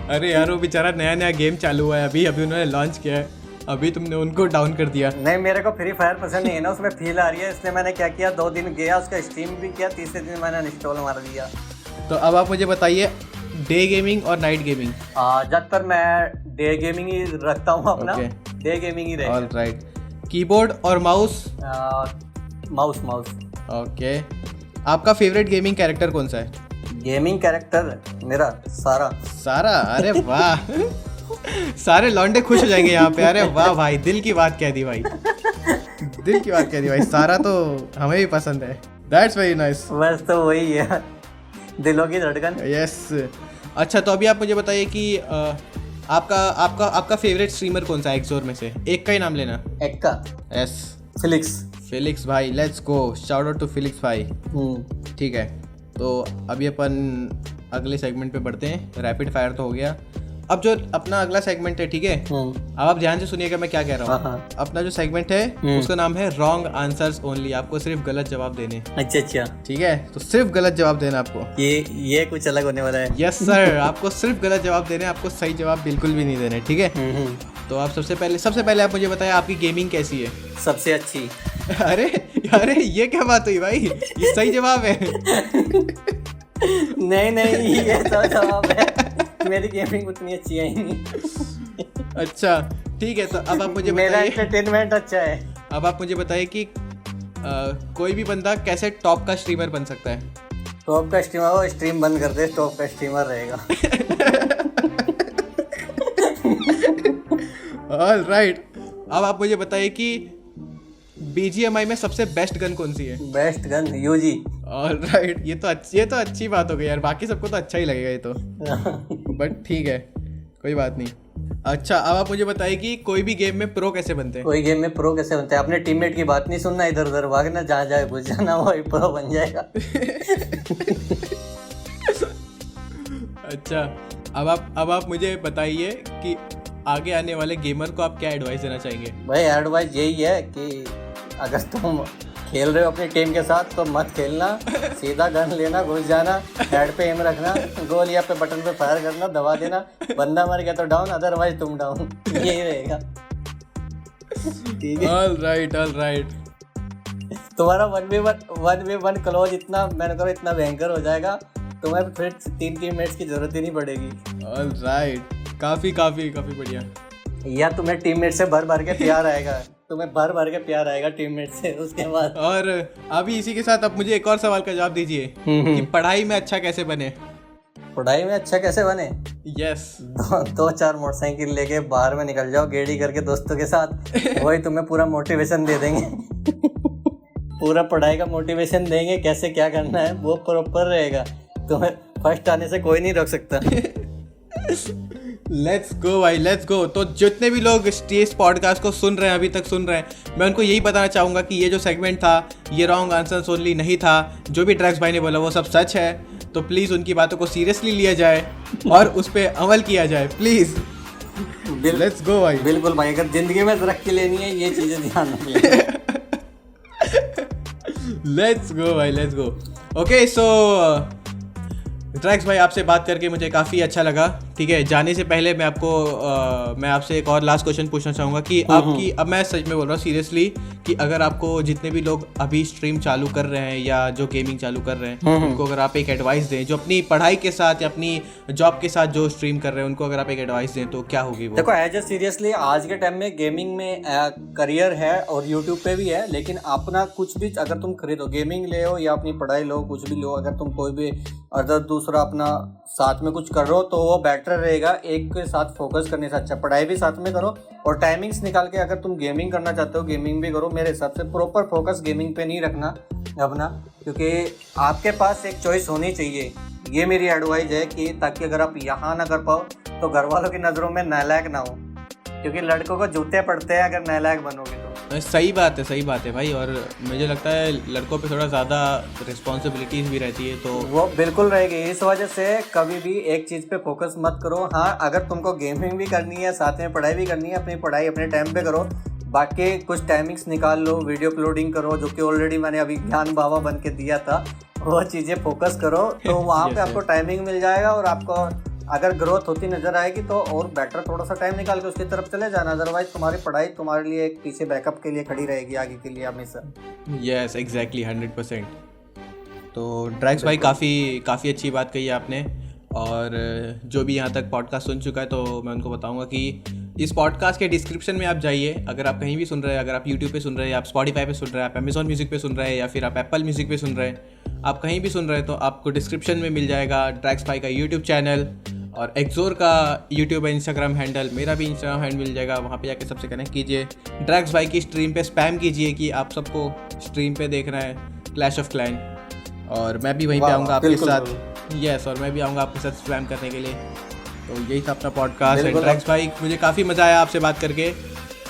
अरे यार वो बेचारा नया नया गेम चालू हुआ है, अभी उन्होंने लॉन्च किया है, अभी तुमने उनको डाउन कर दिया। नहीं, मेरे को फ्री फायर पसंद नहीं है ना, उसमें फील आ रही है, इसलिए मैंने क्या किया, 2 दिन गया, उसका स्ट्रीम भी किया, तीसरे दिन मैंने इंस्टॉल मार दिया। तो अब आप मुझे बताइए डे गेमिंग और नाइट गेमिंग। ज़्यादातर मैं डे गेमिंग ही रखता हूँ अपना। डे गेमिंग ही रहेगा। ऑलराइट। कीबोर्ड और माउस? माउस। ओके। आपका फेवरेट गेमिंग कैरेक्टर कौन सा है? गेमिंग कैरेक्टर मेरा सारा। अरे वाह सारे लौंडे खुश हो जाएंगे यहाँ पे। अरे वाह भाई, दिल की बात कह दी भाई, दिल की बात कह दी भाई। सारा तो हमें भी पसंद है। That's very nice. बस तो वही है, दिलों की धड़कन। यस। अच्छा, तो अभी आप मुझे बताइए कि आपका फेवरेट स्ट्रीमर कौन सा है एक्सोर में से? एक का ही नाम लेना। एक का? यस, फिलिक्स भाई। Let's go, shout out to Felix भाई। ठीक है, तो अभी अपन अगले सेगमेंट पे बढ़ते हैं। रैपिड फायर तो हो गया, अब जो अपना अगला सेगमेंट है, ठीक है, अब आप ध्यान से सुनिएगा मैं क्या कह रहा हूँ। अपना जो सेगमेंट है उसका नाम है रॉन्ग आंसर्स ओनली। आपको सिर्फ गलत जवाब देने। अच्छा, ठीक है, तो सिर्फ गलत जवाब देना आपको। ये कुछ अलग होने वाला है। यस सर, आपको सिर्फ गलत जवाब देने, आपको सही जवाब बिल्कुल भी नहीं देने। ठीक है, तो आप सबसे पहले आप मुझे बताएं आपकी गेमिंग कैसी है? सबसे अच्छी। अरे ये क्या बात हुई भाई, ये सही जवाब है। नहीं, ये तो जवाब है। मेरी गेमिंग उतनी अच्छी है ही नहीं। अच्छा ठीक है, तो अब आप मुझे मेरा बताइए, एंटरटेनमेंट अच्छा है। अब आप मुझे बताइए कि कोई भी बंदा कैसे टॉप का स्ट्रीमर बन सकता है? टॉप का स्ट्रीमर, वो स्ट्रीम बंद कर दे, टॉप का स्ट्रीमर रहेगा। ऑलराइट, अब आप मुझे बताइए कि BGMI में सबसे बेस्ट गन कौन सी है? Best gun UG। ऑलराइट, ये तो अच्छी बात हो गई यार, बाकी सबको तो अच्छा ही लगेगा ये तो। बट ठीक है, कोई बात नहीं। अच्छा, अब आप मुझे बताइए कि कोई भी गेम में प्रो कैसे बनते हैं? कोई गेम में प्रो कैसे बनते हैं? अपने टीममेट की बात नहीं सुनना, इधर उधर भागना, जहाँ जाए घुस जाना, वही प्रो बन जाएगा। अच्छा, अब आप मुझे बताइए कि आगे आने वाले गेमर को आप क्या एडवाइस देना चाहेंगे? भाई एडवाइस यही है कि अगर तुम खेल रहे हो अपनी टीम के साथ तो मत खेलना, सीधा गन लेना, घुस जाना, हेड पे एम रखना, गोल या पे बटन पे फायर करना, दबा देना, बंदा मर गया तो डाउन, अदरवाइज तुम डाउन। यही रहेगा। ठीक है, ऑलराइट। तुम्हारा 1v1 क्लोज इतना मैंने करो इतना भयंकर हो जाएगा, तुम्हें फिर 3 टीममेट्स की जरूरत ही नहीं पड़ेगी। ऑलराइट, काफी बढ़िया। या तुम्हें टीममेट से भर के प्यार आएगा, टीममेट से उसके बाद। और अभी इसी के साथ अब मुझे एक और सवाल का जवाब दीजिए कि पढ़ाई में अच्छा कैसे बने? पढ़ाई में अच्छा कैसे बने? यस। 2-4 मोटरसाइकिल लेके बाहर में निकल जाओ गेड़ी करके दोस्तों के साथ, वही तुम्हें पूरा मोटिवेशन दे देंगे। पूरा पढ़ाई का मोटिवेशन देंगे, कैसे क्या करना है वो प्रॉपर रहेगा, तुम्हें फर्स्ट आने से कोई नहीं रोक सकता। लेट्स गो भाई, लेट्स गो। तो जितने भी लोग इस पॉडकास्ट को सुन रहे हैं, अभी तक सुन रहे हैं, मैं उनको यही बताना चाहूँगा कि ये जो सेगमेंट था ये रॉन्ग आंसर्स ओनली नहीं था। जो भी ड्रैक्स भाई ने बोला वो सब सच है, तो प्लीज़ उनकी बातों को सीरियसली लिया जाए और उस पर अमल किया जाए, प्लीज़। लेट्स गो भाई। बिल्कुल भाई, अगर जिंदगी में तरक्की लेनी है ये चीज़ें ध्यान रखिए। लेट्स गो भाई, let's go. Okay, so Drax भाई आपसे बात करके मुझे काफ़ी अच्छा लगा। ठीक है, जाने से पहले मैं आपसे एक और लास्ट क्वेश्चन पूछना चाहूँगा कि आपकी, अब मैं सच में बोल रहा हूँ सीरियसली, कि अगर आपको जितने भी लोग अभी स्ट्रीम चालू कर रहे हैं या जो गेमिंग चालू कर रहे हैं उनको अगर आप एक एडवाइस दें, जो अपनी पढ़ाई के साथ या अपनी जॉब के साथ जो स्ट्रीम कर रहे हैं उनको अगर आप एक एडवाइस दें तो क्या होगी वो? देखो एज ए सीरियसली आज के टाइम में गेमिंग में करियर है और यूट्यूब पे भी है, लेकिन अपना कुछ भी अगर तुम खरीदो, गेमिंग ले हो या अपनी पढ़ाई लो, कुछ भी लो, अगर तुम कोई भी अदर दूसरा अपना साथ में कुछ कर रहे हो तो वो बेटर रहेगा। एक के साथ फोकस करने से अच्छा पढ़ाई भी साथ में करो, और टाइमिंग्स निकाल के अगर तुम गेमिंग करना चाहते हो गेमिंग भी करो। मेरे हिसाब से प्रॉपर फोकस गेमिंग पे नहीं रखना अपना, क्योंकि आपके पास एक चॉइस होनी चाहिए। ये मेरी एडवाइस है कि ताकि अगर आप यहाँ ना कर पाओ तो घर वालों की नज़रों में नालायक ना हो, क्योंकि लड़कों को जूते पड़ते हैं अगर नालायक बनोगे तो। सही बात है भाई। और मुझे लगता है लड़कों पे थोड़ा ज़्यादा रिस्पॉन्सिबिलिटीज़ भी रहती है, तो वो बिल्कुल रहेगी। इस वजह से कभी भी एक चीज़ पे फोकस मत करो। हाँ, अगर तुमको गेमिंग भी करनी है, साथ में पढ़ाई भी करनी है, अपनी पढ़ाई अपने टाइम पे करो। बाकी कुछ टाइमिंग्स निकाल लो, वीडियो अपलोडिंग करो, जो कि ऑलरेडी मैंने अभी ज्ञान बाबा बन के दिया था, वो चीज़ें फोकस करो तो वहाँ पे आपको टाइमिंग मिल जाएगा। और आपको अगर ग्रोथ होती नज़र आएगी तो और बेटर थोड़ा सा टाइम निकाल के उसकी तरफ चले जाना। अदरवाइज तुम्हारी पढ़ाई तुम्हारे लिए एक पीछे बैकअप के लिए खड़ी रहेगी आगे के लिए हमेशा। Yes exactly 100%। तो ड्रैक्स भाई काफ़ी अच्छी बात कही है आपने। और जो भी यहाँ तक पॉडकास्ट सुन चुका है तो मैं उनको बताऊँगा कि इस पॉडकास्ट के डिस्क्रिप्शन में आप जाइए। अगर आप कहीं भी सुन रहे हैं, अगर आप यूट्यूब पे सुन रहे हैं, आप स्पॉटिफाई पे सुन रहे हैं, आप अमेजॉन म्यूज़िक पे सुन रहे हैं, या फिर आप एप्पल म्यूज़िक पे सुन रहे हैं, आप कहीं भी सुन रहे हैं तो आपको डिस्क्रिप्शन में मिल जाएगा ड्रैक्स भाई का यूट्यूब चैनल और एक्सोर का यूट्यूब और इंस्टाग्राम हैंडल। मेरा भी इंस्टाग्राम हैंडल मिल जाएगा, वहाँ पे जाके सबसे कनेक्ट कीजिए। ड्रैक्स भाई की स्ट्रीम पे स्पैम कीजिए कि आप सबको स्ट्रीम पे देखना है क्लैश ऑफ क्लैन, और मैं भी वहीं पे आऊँगा आपके साथ। यस, और मैं भी आऊँगा आपके साथ स्पैम करने के लिए। तो यही था अपना पॉडकास्ट। ड्रैक्स भाई मुझे काफ़ी मज़ा आया आपसे बात करके,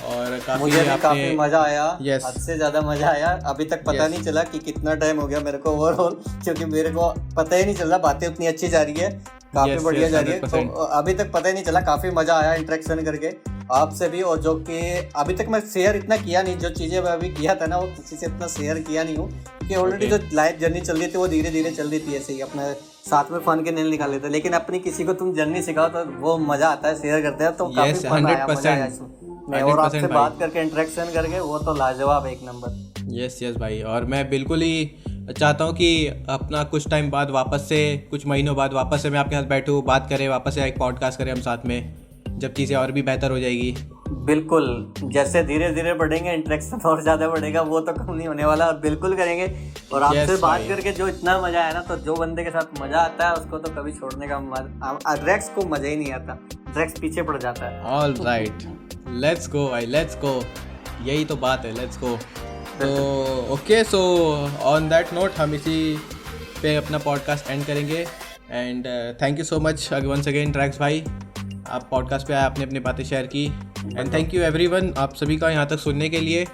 और काफ़ी मज़ा आया। हद से ज़्यादा मज़ा आया। अभी तक पता नहीं चला कि कितना टाइम हो गया मेरे को ओवरऑल, क्योंकि मेरे को पता ही नहीं चल रहा, बातें उतनी अच्छी जा रही है, काफ़ी बढ़िया जा रही है। तो अभी तक पता ही नहीं चला, काफ़ी मज़ा आया इंटरेक्शन करके आपसे भी। और जो कि अभी तक मैं शेयर इतना किया नहीं, जो चीज़ें मैं अभी किया था ना वो किसी से इतना शेयर किया नहीं हूँ, क्योंकि ऑलरेडी जो लाइफ जर्नी चल रही थी वो धीरे धीरे चल रही थी, ऐसे ही अपने साथ में फन के नहीं निकाल लेते। लेकिन अपनी किसी को तुम जर्नी सिखाओ तो वो मज़ा आता है, शेयर करते हैं तो काफ़ी फन आया, मज़ा आया इसमें। और आपसे बात करके इंटरेक्शन करके वो तो लाजवाब एक नंबर। यस भाई। और मैं बिल्कुल ही चाहता हूँ कि अपना कुछ टाइम बाद वापस से, कुछ महीनों बाद वापस से मैं आपके साथ बैठूँ, बात करें, वापस से एक पॉडकास्ट करें हम साथ में, जब चीज़ें और भी बेहतर हो जाएगी। बिल्कुल, जैसे धीरे धीरे बढ़ेंगे इंटरेक्शन और ज़्यादा बढ़ेगा, वो तो कम नहीं होने वाला, और बिल्कुल करेंगे। और आपसे बात करके जो इतना मज़ा आया ना, तो जो बंदे के साथ मज़ा आता है उसको तो कभी छोड़ने का ड्रैक्स को मज़ा ही नहीं आता, ड्रैक्स पीछे पड़ जाता है। ऑल राइट, लेट्स गो भाई, लेट्स गो, यही तो बात है, लेट्स गो। तो okay, so on that note हम इसी पे अपना पॉडकास्ट एंड करेंगे। And thank you so much once again Drax भाई, आप पॉडकास्ट पे आए, आपने अपनी बातें शेयर की। एंड थैंक यू एवरीवन, आप सभी का यहाँ तक सुनने के लिए।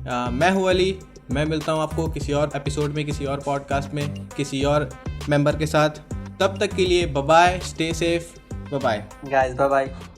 मैं हूँ अली, मैं मिलता हूँ आपको किसी और एपिसोड में, किसी और पॉडकास्ट में, किसी और मेंबर के साथ। तब तक के लिए bye bye, stay safe, bye bye guys, bye bye.